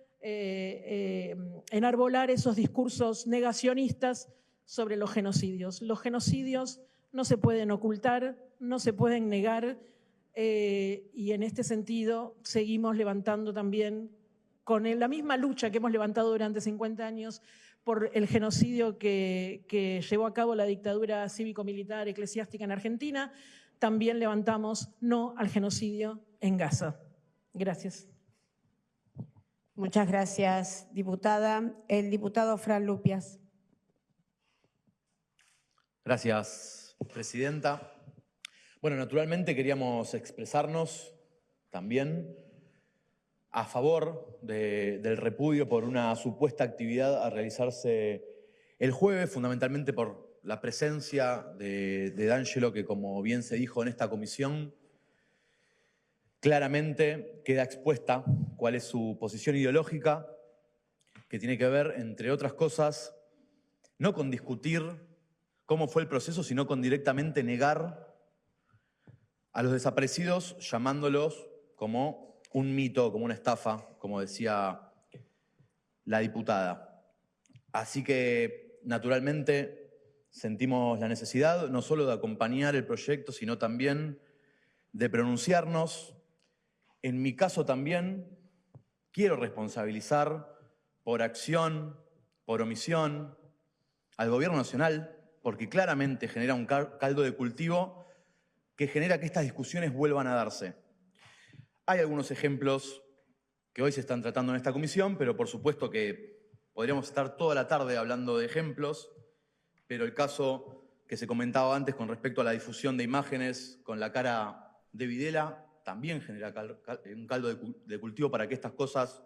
[SPEAKER 11] enarbolar esos discursos negacionistas sobre los genocidios. Los genocidios no se pueden ocultar, no se pueden negar, y en este sentido seguimos levantando también, con la misma lucha que hemos levantado durante 50 años por el genocidio que llevó a cabo la dictadura cívico-militar eclesiástica en Argentina, también levantamos no al genocidio en Gaza. Gracias.
[SPEAKER 1] Muchas gracias, diputada. El diputado Fran Lupias.
[SPEAKER 12] Gracias, presidenta. Bueno, naturalmente queríamos expresarnos también a favor del repudio por una supuesta actividad a realizarse el jueves, fundamentalmente por la presencia de D'Angelo, que como bien se dijo en esta comisión, claramente queda expuesta cuál es su posición ideológica, que tiene que ver, entre otras cosas, no con discutir cómo fue el proceso, sino con directamente negar a los desaparecidos, llamándolos como un mito, como una estafa, como decía la diputada. Así que, naturalmente, sentimos la necesidad no solo de acompañar el proyecto, sino también de pronunciarnos. En mi caso también quiero responsabilizar por acción, por omisión, al Gobierno Nacional, porque claramente genera un caldo de cultivo que genera que estas discusiones vuelvan a darse. Hay algunos ejemplos que hoy se están tratando en esta comisión, pero por supuesto que podríamos estar toda la tarde hablando de ejemplos, pero el caso que se comentaba antes con respecto a la difusión de imágenes con la cara de Videla también genera un caldo de cultivo para que estas cosas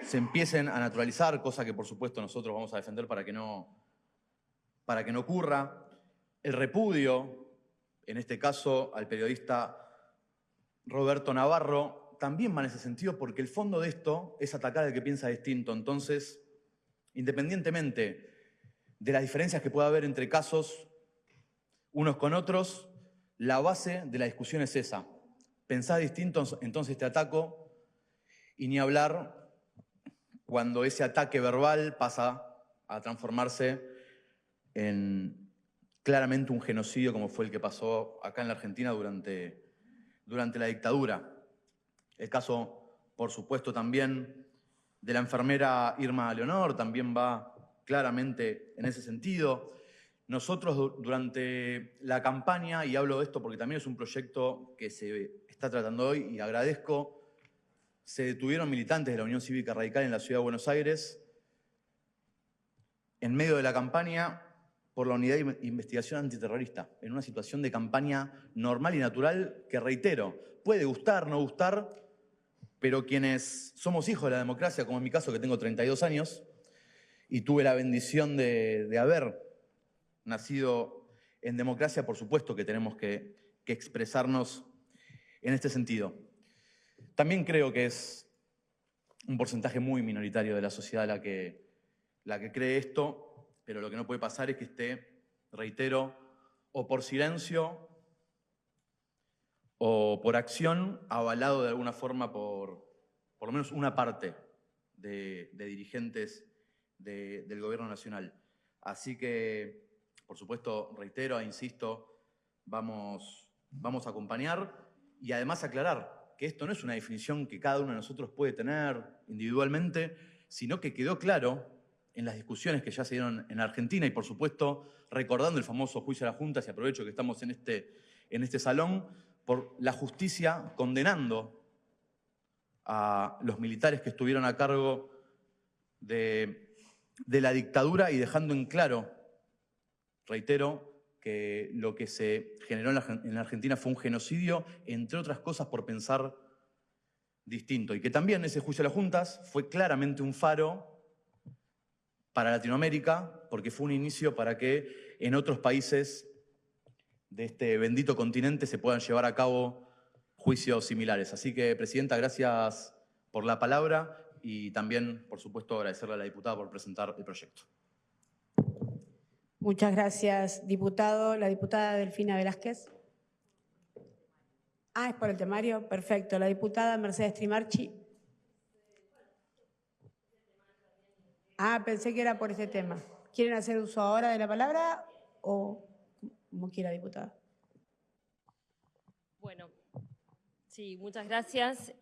[SPEAKER 12] se empiecen a naturalizar, cosa que por supuesto nosotros vamos a defender para que no ocurra. El repudio, en este caso al periodista Roberto Navarro, también va en ese sentido porque el fondo de esto es atacar al que piensa distinto. Entonces, independientemente de las diferencias que pueda haber entre casos unos con otros, la base de la discusión es esa. Pensás distinto, entonces te ataco, y ni hablar cuando ese ataque verbal pasa a transformarse en claramente un genocidio como fue el que pasó acá en la Argentina durante la dictadura. El caso, por supuesto, también de la enfermera Irma Leonor también va claramente en ese sentido. Nosotros durante la campaña, y hablo de esto porque también es un proyecto que se está tratando hoy y agradezco, se detuvieron militantes de la Unión Cívica Radical en la Ciudad de Buenos Aires en medio de la campaña por la Unidad de Investigación Antiterrorista, en una situación de campaña normal y natural que, reitero, puede gustar, no gustar, pero quienes somos hijos de la democracia, como en mi caso que tengo 32 años, y tuve la bendición de haber nacido en democracia, por supuesto que tenemos que expresarnos en este sentido. También creo que es un porcentaje muy minoritario de la sociedad la que cree esto, pero lo que no puede pasar es que esté, reitero, o por silencio o por acción, avalado de alguna forma por lo menos una parte de dirigentes del Gobierno Nacional. Así que, por supuesto, reitero e insisto, vamos a acompañar y además aclarar que esto no es una definición que cada uno de nosotros puede tener individualmente, sino que quedó claro en las discusiones que ya se dieron en Argentina y, por supuesto, recordando el famoso juicio a las juntas, y aprovecho que estamos en este salón, por la justicia condenando a los militares que estuvieron a cargo de la dictadura y dejando en claro, reitero, que lo que se generó en la Argentina fue un genocidio, entre otras cosas por pensar distinto. Y que también ese juicio a las juntas fue claramente un faro para Latinoamérica, porque fue un inicio para que en otros países de este bendito continente se puedan llevar a cabo juicios similares. Así que, Presidenta, gracias por la palabra y también, por supuesto, agradecerle a la diputada por presentar el proyecto.
[SPEAKER 1] Muchas gracias, diputado. La diputada Delfina Velázquez. Ah, es por el temario. Perfecto. La diputada Mercedes Trimarchi. Ah, pensé que era por este tema. ¿Quieren hacer uso ahora de la palabra o como quiera, diputada?
[SPEAKER 13] Bueno, sí, muchas gracias.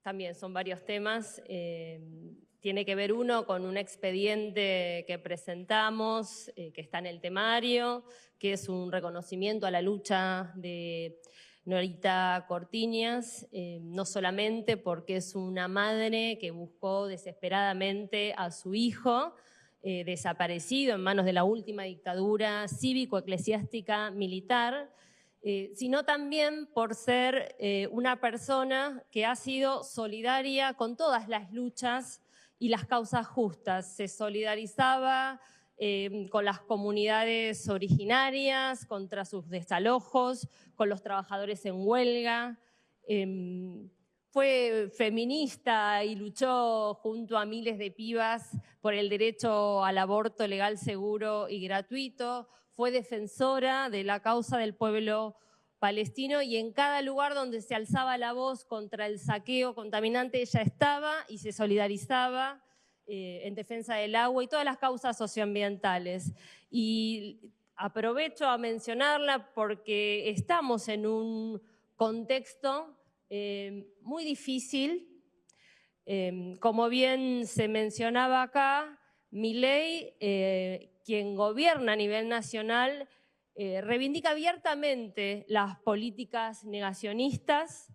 [SPEAKER 13] También son varios temas. Tiene que ver uno con un expediente que presentamos, que está en el temario, que es un reconocimiento a la lucha de Norita Cortiñas, no solamente porque es una madre que buscó desesperadamente a su hijo, desaparecido en manos de la última dictadura cívico-eclesiástica militar, sino también por ser una persona que ha sido solidaria con todas las luchas y las causas justas. Se solidarizaba con las comunidades originarias, contra sus desalojos, con los trabajadores en huelga. Fue feminista y luchó junto a miles de pibas por el derecho al aborto legal, seguro y gratuito. Fue defensora de la causa del pueblo palestino y en cada lugar donde se alzaba la voz contra el saqueo contaminante ella estaba y se solidarizaba en defensa del agua y todas las causas socioambientales. Y aprovecho a mencionarla porque estamos en un contexto muy difícil. Como bien se mencionaba acá, Milei, quien gobierna a nivel nacional, reivindica abiertamente las políticas negacionistas,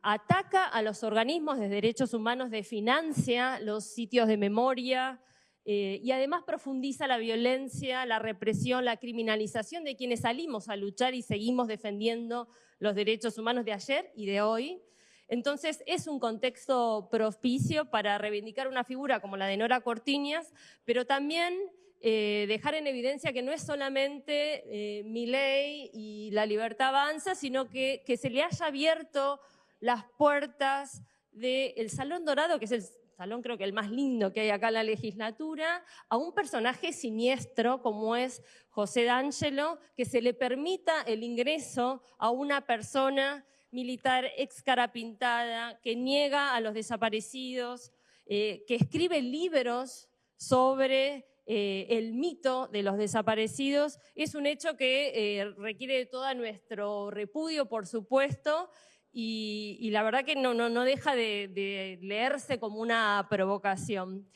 [SPEAKER 13] ataca a los organismos de derechos humanos, financia los sitios de memoria y además profundiza la violencia, la represión, la criminalización de quienes salimos a luchar y seguimos defendiendo los derechos humanos de ayer y de hoy. Entonces es un contexto propicio para reivindicar una figura como la de Nora Cortiñas, pero también dejar en evidencia que no es solamente Milei y La Libertad Avanza, sino que se le haya abierto las puertas del Salón Dorado, que es el salón creo que el más lindo que hay acá en la legislatura, a un personaje siniestro como es José D'Angelo, que se le permita el ingreso a una persona militar excarapintada, que niega a los desaparecidos, que escribe libros sobre el mito de los desaparecidos. Es un hecho que requiere de todo nuestro repudio, por supuesto, y la verdad que no deja de leerse como una provocación,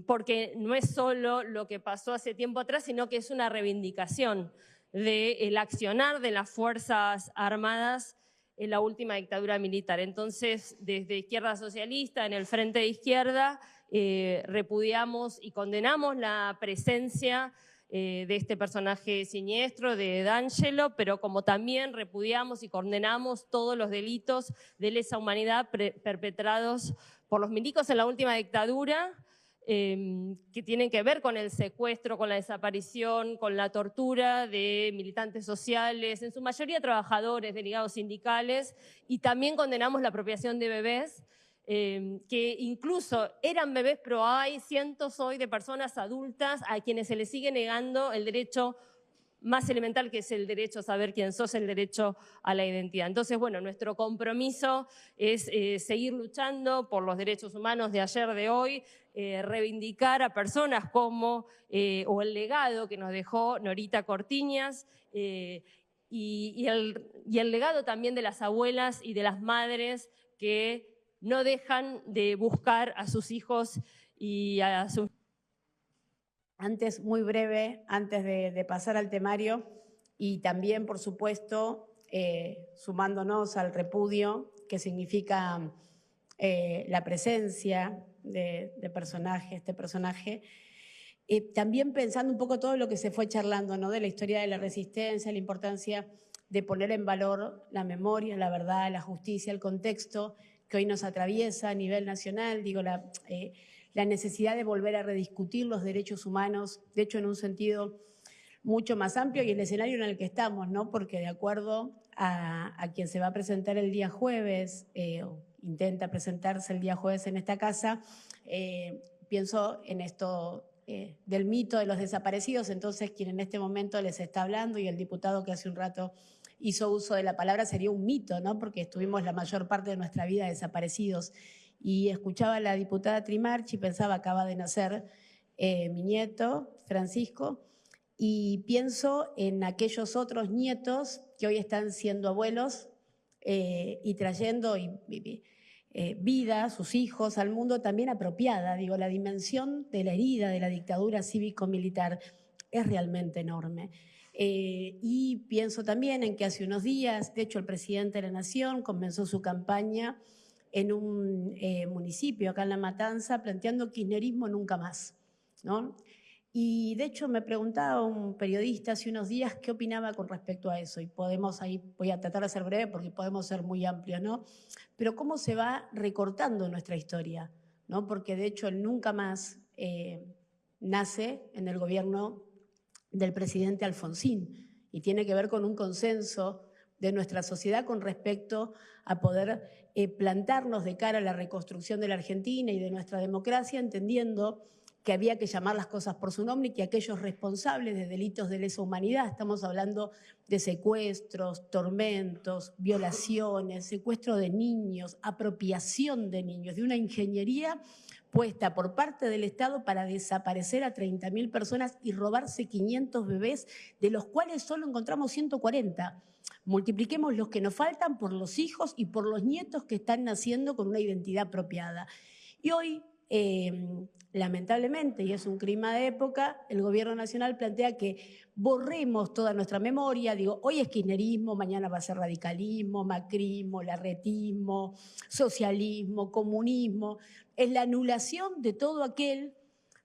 [SPEAKER 13] porque no es solo lo que pasó hace tiempo atrás, sino que es una reivindicación del accionar de las Fuerzas Armadas en la última dictadura militar. Entonces, desde Izquierda Socialista, en el Frente de Izquierda, repudiamos y condenamos la presencia de este personaje siniestro, de D'Angelo, pero como también repudiamos y condenamos todos los delitos de lesa humanidad perpetrados por los milicos en la última dictadura, que tienen que ver con el secuestro, con la desaparición, con la tortura de militantes sociales, en su mayoría trabajadores, delegados sindicales, y también condenamos la apropiación de bebés, que incluso eran bebés, pero hay cientos hoy de personas adultas a quienes se les sigue negando el derecho más elemental, que es el derecho a saber quién sos, el derecho a la identidad. Entonces, bueno, nuestro compromiso es seguir luchando por los derechos humanos de ayer, de hoy, reivindicar a personas como, o el legado que nos dejó Norita Cortiñas, y el legado también de las abuelas y de las madres que no dejan de buscar a sus hijos y a sus...
[SPEAKER 1] Antes, muy breve, antes de pasar al temario, y también, por supuesto, sumándonos al repudio que significa la presencia de este personaje, también pensando un poco todo lo que se fue charlando, ¿no? De la historia de la resistencia, la importancia de poner en valor la memoria, la verdad, la justicia, el contexto que hoy nos atraviesa a nivel nacional, digo, la necesidad de volver a rediscutir los derechos humanos, de hecho en un sentido mucho más amplio y el escenario en el que estamos, ¿no? Porque de acuerdo a quien se va a presentar el día jueves, o intenta presentarse el día jueves en esta casa, pienso en esto del mito de los desaparecidos, entonces quien en este momento les está hablando y el diputado que hace un rato hizo uso de la palabra sería un mito, ¿no? Porque estuvimos la mayor parte de nuestra vida desaparecidos. Y escuchaba a la diputada Trimarchi y pensaba, acaba de nacer mi nieto, Francisco, y pienso en aquellos otros nietos que hoy están siendo abuelos y trayendo vida, sus hijos, al mundo también apropiada. Digo, la dimensión de la herida de la dictadura cívico-militar es realmente enorme. Y pienso también en que hace unos días, de hecho, el presidente de la Nación comenzó su campaña en un municipio acá en La Matanza, planteando kirchnerismo nunca más, ¿no? Y de hecho me preguntaba un periodista hace unos días qué opinaba con respecto a eso, y podemos ahí, voy a tratar de ser breve porque podemos ser muy amplios, ¿no? Pero cómo se va recortando nuestra historia, ¿no? Porque de hecho el nunca más nace en el gobierno del presidente Alfonsín y tiene que ver con un consenso de nuestra sociedad con respecto a poder plantarnos de cara a la reconstrucción de la Argentina y de nuestra democracia, entendiendo que había que llamar las cosas por su nombre y que aquellos responsables de delitos de lesa humanidad, estamos hablando de secuestros, tormentos, violaciones, secuestro de niños, apropiación de niños, de una ingeniería puesta por parte del Estado para desaparecer a 30.000 personas y robarse 500 bebés, de los cuales solo encontramos 140. Multipliquemos los que nos faltan por los hijos y por los nietos que están naciendo con una identidad apropiada. Y hoy, lamentablemente, y es un clima de época, el gobierno nacional plantea que borremos toda nuestra memoria. Digo, hoy es kirchnerismo, mañana va a ser radicalismo, macrismo, larretismo, socialismo, comunismo. Es la anulación de todo aquel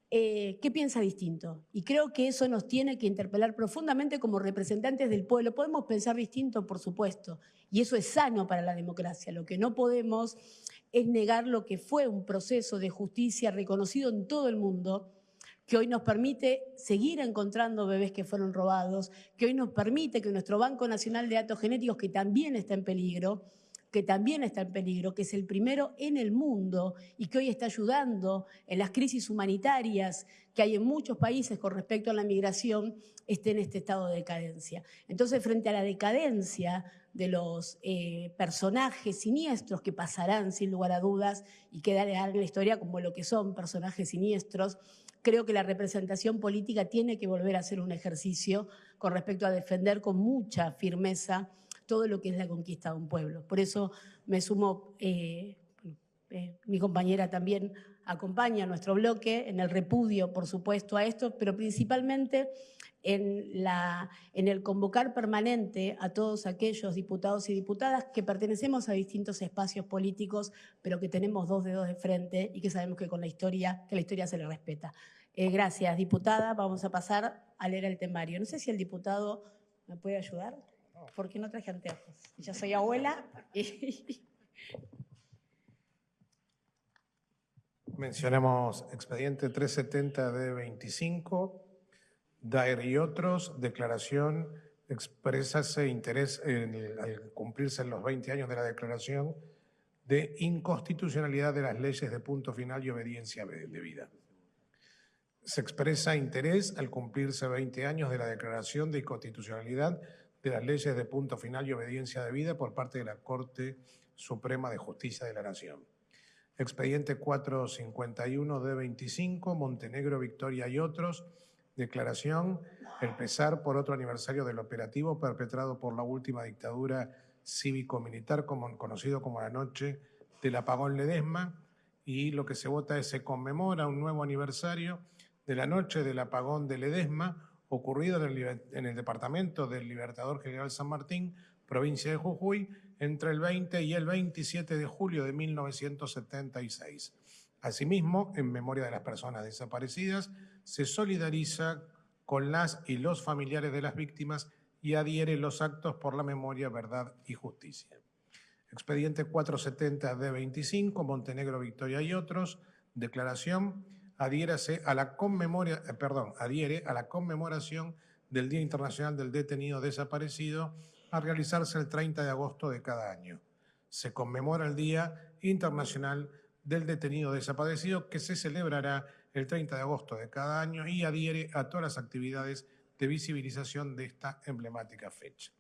[SPEAKER 1] que piensa distinto. Y creo que eso nos tiene que interpelar profundamente como representantes del pueblo. Podemos pensar distinto, por supuesto, y eso es sano para la democracia. Lo que no podemos es negar lo que fue un proceso de justicia reconocido en todo el mundo, que hoy nos permite seguir encontrando bebés que fueron robados, que hoy nos permite que nuestro Banco Nacional de Datos Genéticos, que también está en peligro, que es el primero en el mundo y que hoy está ayudando en las crisis humanitarias que hay en muchos países con respecto a la migración, esté en este estado de decadencia. Entonces, frente a la decadencia de los personajes siniestros que pasarán sin lugar a dudas y quedarán en la historia como lo que son personajes siniestros, creo que la representación política tiene que volver a hacer un ejercicio con respecto a defender con mucha firmeza todo lo que es la conquista de un pueblo. Por eso me sumo, mi compañera también acompaña a nuestro bloque en el repudio, por supuesto, a esto, pero principalmente en el convocar permanente a todos aquellos diputados y diputadas que pertenecemos a distintos espacios políticos, pero que tenemos dos dedos de frente y que sabemos que con la historia se le respeta. Gracias, diputada. Vamos a pasar a leer el temario. No sé si el diputado me puede ayudar, porque no traje anteojos. Ya soy abuela y...
[SPEAKER 8] Mencionamos expediente 370 de 25, DAER y otros, declaración, expresase interés al cumplirse los 20 años de la declaración de inconstitucionalidad de las leyes de punto final y obediencia debida. Se expresa interés al cumplirse 20 años de la declaración de inconstitucionalidad de las leyes de punto final y obediencia debida por parte de la Corte Suprema de Justicia de la Nación. Expediente 451 de 25, Montenegro, Victoria y otros. Declaración, el pesar por otro aniversario del operativo perpetrado por la última dictadura cívico-militar, conocido como la noche del apagón Ledesma, y lo que se vota es se conmemora un nuevo aniversario de la noche del apagón de Ledesma, ocurrido en el departamento del Libertador General San Martín, provincia de Jujuy, entre el 20 y el 27 de julio de 1976. Asimismo, en memoria de las personas desaparecidas, se solidariza con las y los familiares de las víctimas y adhiere los actos por la memoria, verdad y justicia. Expediente 470 de 25, Montenegro, Victoria y otros. Declaración: adhiere a la conmemoración del Día Internacional del Detenido Desaparecido a realizarse el 30 de agosto de cada año. Se conmemora el Día Internacional del Detenido Desaparecido, que se celebrará el 30 de agosto de cada año y adhiere a todas las actividades de visibilización de esta emblemática fecha.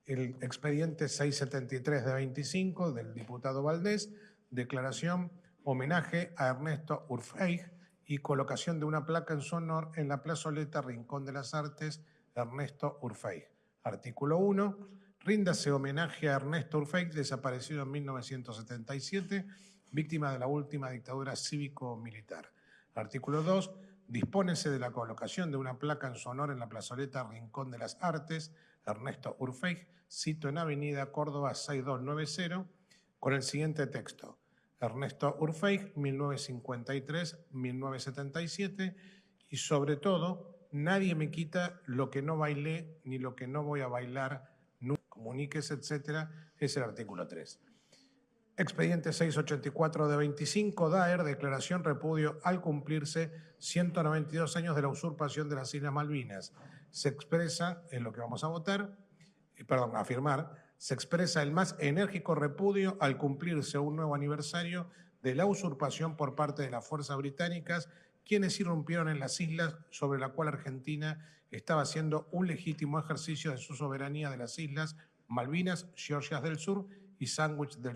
[SPEAKER 8] El expediente 673 de 25 del diputado Valdés, declaración: homenaje a Ernesto Urfey y colocación de una placa en su honor en la plazoleta Rincón de las Artes Ernesto Urfey. Artículo 1. Ríndase homenaje a Ernesto Urfey, desaparecido en 1977, víctima de la última dictadura cívico-militar. Artículo 2. Dispónese de la colocación de una placa en su honor en la plazoleta Rincón de las Artes Ernesto Urfey, sito en Avenida Córdoba 6290, con el siguiente texto: Ernesto Urfey, 1953-1977, y sobre todo, nadie me quita lo que no bailé ni lo que no voy a bailar, nunca comuníquese, etc. Es el artículo 3. Expediente 684 de 25, Daer, declaración repudio al cumplirse 192 años de la usurpación de las Islas Malvinas. Se expresa, en lo que vamos a afirmar, se expresa el más enérgico repudio al cumplirse un nuevo aniversario de la usurpación por parte de las fuerzas británicas, quienes irrumpieron en las islas sobre la cual Argentina estaba haciendo un legítimo ejercicio de su soberanía de las islas Malvinas, Georgias del Sur y Sandwich del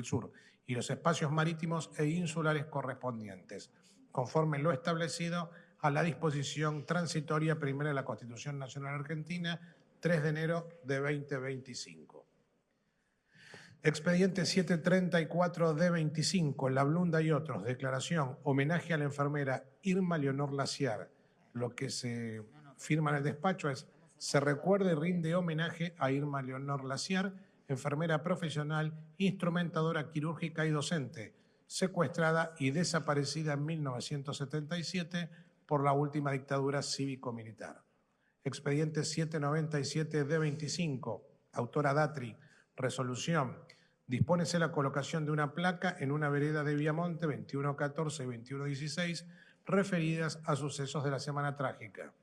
[SPEAKER 8] Sur, y los espacios marítimos e insulares correspondientes, conforme lo establecido a la disposición transitoria primera de la Constitución Nacional Argentina, 3 de enero de 2025. Expediente 734 de 25, La Blunda y otros, declaración: homenaje a la enfermera Irma Leonor Laciar. Lo que se firma en el despacho es: se recuerda y rinde homenaje a Irma Leonor Laciar, enfermera profesional, instrumentadora quirúrgica y docente, secuestrada y desaparecida en 1977 por la última dictadura cívico-militar. Expediente 797 de 25, autora Datri, resolución: dispónese la colocación de una placa en una vereda de Viamonte 2114 y 2116 referidas a sucesos de la Semana Trágica.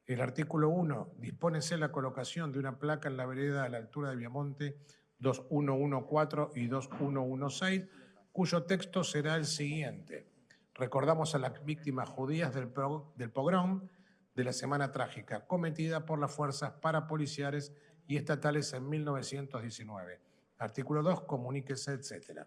[SPEAKER 8] El artículo 1, dispónese la colocación de una placa en la vereda a la altura de Viamonte 2114 y 2116, cuyo texto será el siguiente: recordamos a las víctimas judías del pogrom de la Semana Trágica, cometida por las fuerzas parapoliciales y estatales en 1919. Artículo 2, comuníquese, etc.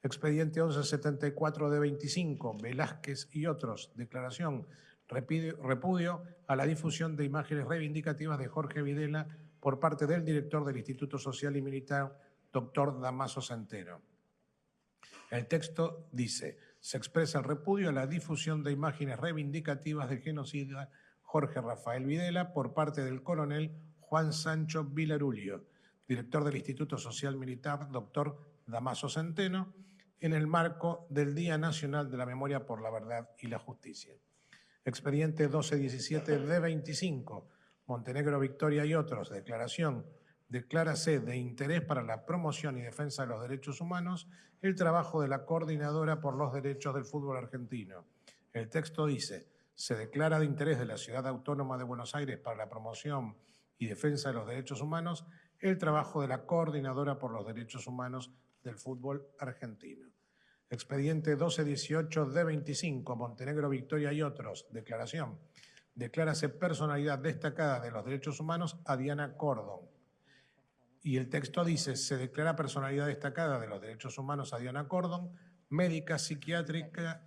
[SPEAKER 8] Expediente 1174 de 25, Velázquez y otros, declaración: repudio a la difusión de imágenes reivindicativas de Jorge Videla por parte del director del Instituto Social y Militar, doctor Damaso Centeno. El texto dice: se expresa el repudio a la difusión de imágenes reivindicativas del genocida Jorge Rafael Videla por parte del coronel Juan Sancho Vilarulio, director del Instituto Social Militar, doctor Damaso Centeno, en el marco del Día Nacional de la Memoria por la Verdad y la Justicia. Expediente 1217 de 25, Montenegro, Victoria y otros, declaración: declárase de interés para la promoción y defensa de los derechos humanos el trabajo de la Coordinadora por los Derechos del Fútbol Argentino. El texto dice: se declara de interés de la Ciudad Autónoma de Buenos Aires para la promoción y defensa de los derechos humanos el trabajo de la Coordinadora por los Derechos Humanos del Fútbol Argentino. Expediente 1218 de 25, Montenegro, Victoria y otros, declaración: declárase personalidad destacada de los derechos humanos a Diana Cordon. Y el texto dice: se declara personalidad destacada de los derechos humanos a Diana Cordon, médica, psiquiatra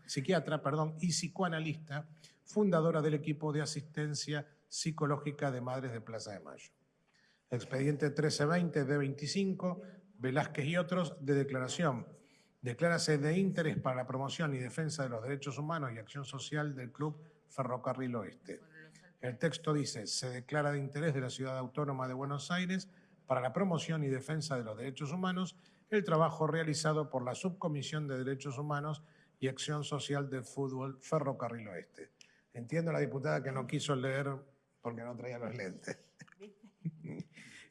[SPEAKER 8] y psicoanalista, fundadora del equipo de asistencia psicológica de Madres de Plaza de Mayo. Expediente 1320 de 25, Velázquez y otros, de declaración: declárase de interés para la promoción y defensa de los derechos humanos y acción social del Club Ferrocarril Oeste. El texto dice: se declara de interés de la Ciudad Autónoma de Buenos Aires para la promoción y defensa de los derechos humanos el trabajo realizado por la Subcomisión de Derechos Humanos y Acción Social del Fútbol Ferrocarril Oeste. Entiendo a la diputada que no quiso leer porque no traía los lentes.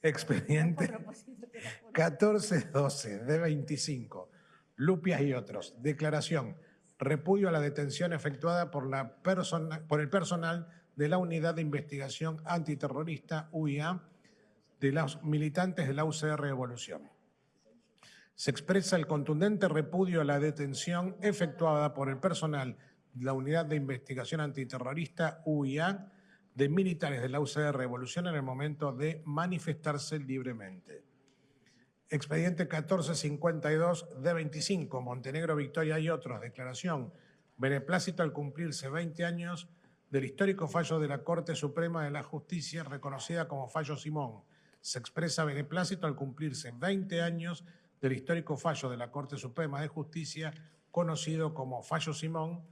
[SPEAKER 8] Expediente 1412 de 25, Lupias y otros, declaración: repudio a la detención efectuada por el personal de la Unidad de Investigación Antiterrorista, UIA, de los militantes de la UCR Evolución. Se expresa el contundente repudio a la detención efectuada por el personal de la Unidad de Investigación Antiterrorista, UIA, de militares de la UCR Evolución en el momento de manifestarse libremente. Expediente 1452 de 25, Montenegro, Victoria y otros. Declaración. Beneplácito al cumplirse 20 años del histórico fallo de la Corte Suprema de la Justicia, reconocida como fallo Simón. Se expresa beneplácito al cumplirse 20 años del histórico fallo de la Corte Suprema de Justicia, conocido como fallo Simón,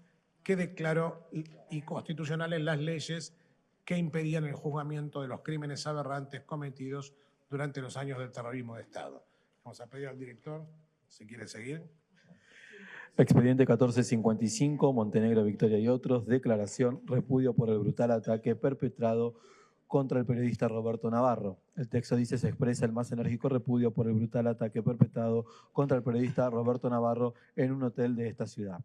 [SPEAKER 8] que declaró inconstitucionales las leyes que impedían el juzgamiento de los crímenes aberrantes cometidos durante los años del terrorismo de Estado. Vamos a pedir al director, si quiere seguir.
[SPEAKER 14] Expediente 1455, Montenegro, Victoria y otros. Declaración, repudio por el brutal ataque perpetrado contra el periodista Roberto Navarro. El texto dice: se expresa el más enérgico repudio por el brutal ataque perpetrado contra el periodista Roberto Navarro en un hotel de esta ciudad.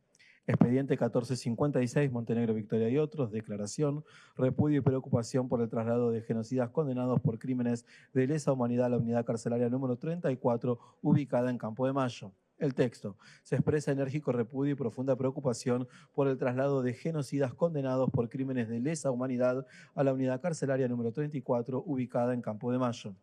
[SPEAKER 14] Expediente 1456, Montenegro, Victoria y otros. Declaración, repudio y preocupación por el traslado de genocidas condenados por crímenes de lesa humanidad a la unidad carcelaria número 34, ubicada en Campo de Mayo. El texto. Se expresa enérgico repudio y profunda preocupación por el traslado de genocidas condenados por crímenes de lesa humanidad a la unidad carcelaria número 34, ubicada en Campo de Mayo.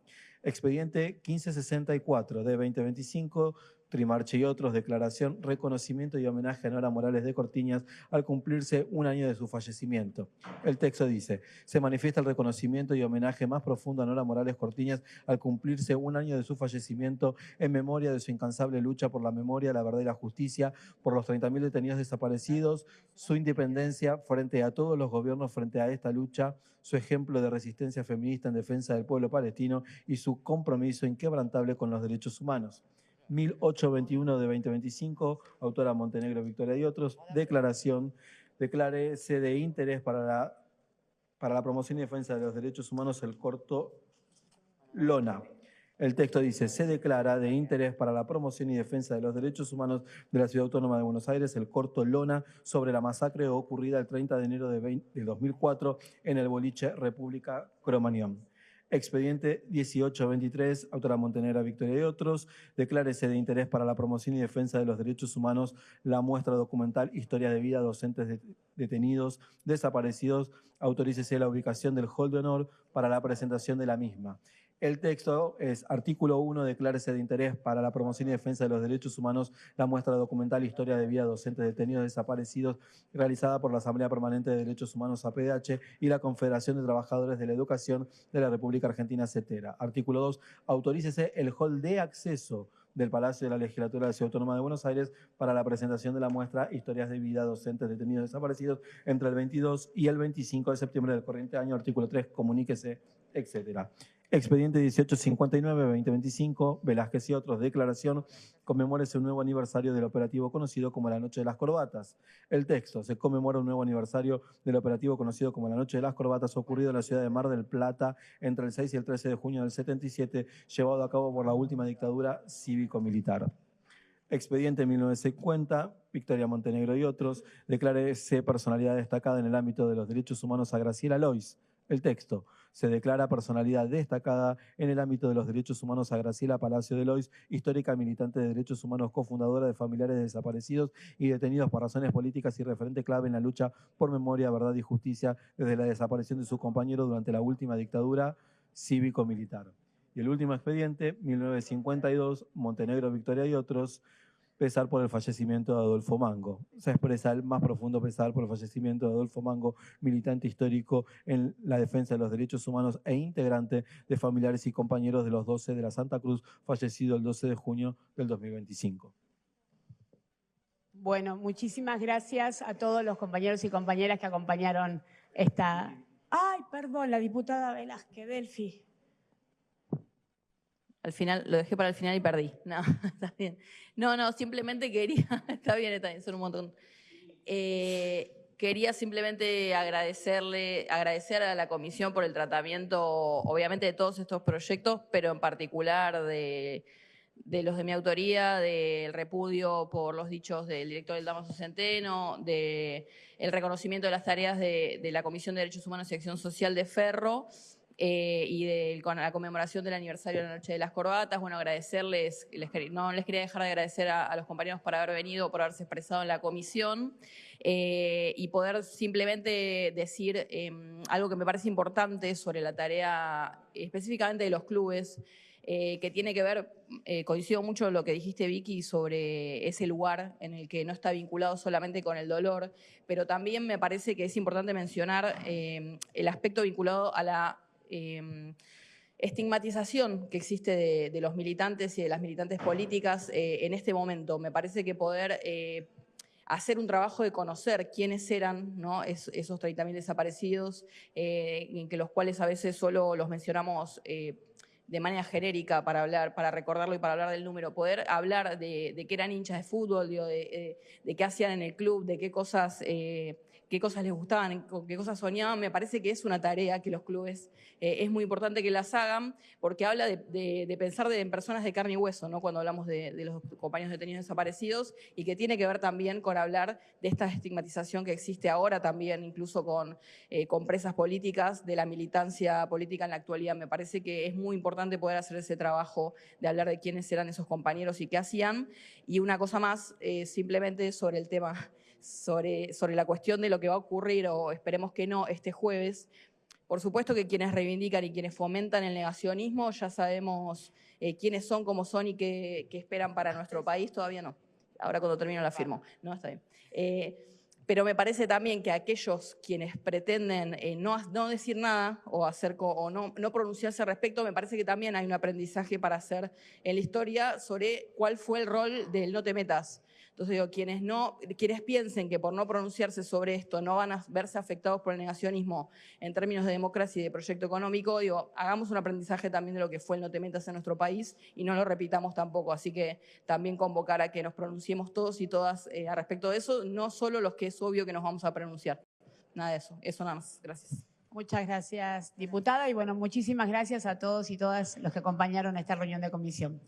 [SPEAKER 14] Expediente 1564 de 2025, Trimarche y otros. Declaración, reconocimiento y homenaje a Nora Morales de Cortiñas al cumplirse un año de su fallecimiento. El texto dice: se manifiesta el reconocimiento y homenaje más profundo a Nora Morales Cortiñas al cumplirse un año de su fallecimiento en memoria de su incansable lucha por la memoria, la verdad y la justicia, por los 30.000 detenidos desaparecidos, su independencia frente a todos los gobiernos frente a esta lucha, su ejemplo de resistencia feminista en defensa del pueblo palestino y su compromiso inquebrantable con los derechos humanos. 1821 de 2025, autora Montenegro, Victoria y otros. Declaración, declárese de interés para la promoción y defensa de los derechos humanos el corto Lona. El texto dice: se declara de interés para la promoción y defensa de los derechos humanos de la Ciudad Autónoma de Buenos Aires el corto Lona sobre la masacre ocurrida el 30 de enero de 2004 en el boliche República Cromañón. Expediente 1823, autora Montenegro, Victoria y otros. Declárese de interés para la promoción y defensa de los derechos humanos la muestra documental Historia de vida docentes detenidos desaparecidos. Autorícese la ubicación del hall de honor para la presentación de la misma. El texto es: artículo 1, declárese de interés para la promoción y defensa de los derechos humanos la muestra documental Historia de vida docentes detenidos desaparecidos, realizada por la Asamblea Permanente de Derechos Humanos APDH y la Confederación de Trabajadores de la Educación de la República Argentina, CETERA. Artículo 2, autorícese el hall de acceso del Palacio de la Legislatura de la Ciudad Autónoma de Buenos Aires para la presentación de la muestra Historias de vida docentes detenidos desaparecidos entre el 22 y el 25 de septiembre del corriente año. Artículo 3, comuníquese, etcétera. Expediente 1859-2025, Velázquez y otros. Declaración, conmemórese un nuevo aniversario del operativo conocido como la Noche de las Corbatas. El texto: se conmemora un nuevo aniversario del operativo conocido como la Noche de las Corbatas ocurrido en la ciudad de Mar del Plata entre el 6 y el 13 de junio del 77, llevado a cabo por la última dictadura cívico-militar. Expediente 1950, Victoria Montenegro y otros. Declárese personalidad destacada en el ámbito de los derechos humanos a Graciela Lois. El texto: se declara personalidad destacada en el ámbito de los derechos humanos a Graciela Palacio de Lois, histórica militante de derechos humanos, cofundadora de familiares de desaparecidos y detenidos por razones políticas y referente clave en la lucha por memoria, verdad y justicia desde la desaparición de su compañero durante la última dictadura cívico-militar. Y el último expediente, 1952, Montenegro, Victoria y otros. Pesar por el fallecimiento de Adolfo Mango. Se expresa el más profundo pesar por el fallecimiento de Adolfo Mango, militante histórico en la defensa de los derechos humanos e integrante de familiares y compañeros de los 12 de la Santa Cruz, fallecido el 12 de junio del 2025.
[SPEAKER 1] Bueno, muchísimas gracias a todos los compañeros y compañeras que acompañaron esta... Ay, perdón, la diputada Velázquez, Delphi.
[SPEAKER 15] Al final, lo dejé para el final y perdí. No, está bien. No, simplemente quería, está bien, son un montón. Quería simplemente agradecer a la comisión por el tratamiento, obviamente, de todos estos proyectos, pero en particular de de los de mi autoría, del repudio por los dichos del director del Damaso Centeno, del reconocimiento de las tareas de la Comisión de Derechos Humanos y Acción Social de Ferro, y con la conmemoración del aniversario de la Noche de las Corbatas. Bueno, agradecerles, no les quería dejar de agradecer a los compañeros por haber venido, por haberse expresado en la comisión, y poder simplemente decir algo que me parece importante sobre la tarea específicamente de los clubes, que tiene que ver, coincido mucho en lo que dijiste, Vicky, sobre ese lugar en el que no está vinculado solamente con el dolor, pero también me parece que es importante mencionar el aspecto vinculado a la estigmatización que existe de los militantes y de las militantes políticas en este momento. Me parece que poder hacer un trabajo de conocer quiénes eran, ¿no?, esos 30.000 desaparecidos, en que los cuales a veces solo los mencionamos de manera genérica para hablar, para recordarlo y para hablar del número, poder hablar de que eran hinchas de fútbol, digo, de qué hacían en el club, de qué cosas les gustaban, qué cosas soñaban. Me parece que es una tarea que los clubes es muy importante que las hagan, porque habla de pensar en personas de carne y hueso, ¿no?, cuando hablamos de los compañeros detenidos desaparecidos, y que tiene que ver también con hablar de esta estigmatización que existe ahora también, incluso con presas políticas, de la militancia política en la actualidad. Me parece que es muy importante poder hacer ese trabajo de hablar de quiénes eran esos compañeros y qué hacían. Y una cosa más, simplemente sobre el tema, sobre la cuestión de lo que va a ocurrir, o esperemos que no, este jueves. Por supuesto que quienes reivindican y quienes fomentan el negacionismo ya sabemos quiénes son, cómo son y qué esperan para nuestro país. Todavía no. Ahora cuando termino la firmo. No, está bien. Pero me parece también que aquellos quienes pretenden no decir nada o no pronunciarse al respecto, me parece que también hay un aprendizaje para hacer en la historia sobre cuál fue el rol del no te metas. Entonces digo, quienes piensen que por no pronunciarse sobre esto no van a verse afectados por el negacionismo en términos de democracia y de proyecto económico, digo, hagamos un aprendizaje también de lo que fue el no te metas en nuestro país y no lo repitamos tampoco. Así que también convocar a que nos pronunciemos todos y todas al respecto de eso, no solo los que es obvio que nos vamos a pronunciar. Nada de eso nada más. Gracias.
[SPEAKER 1] Muchas gracias, diputada. Y bueno, muchísimas gracias a todos y todas los que acompañaron esta reunión de comisión.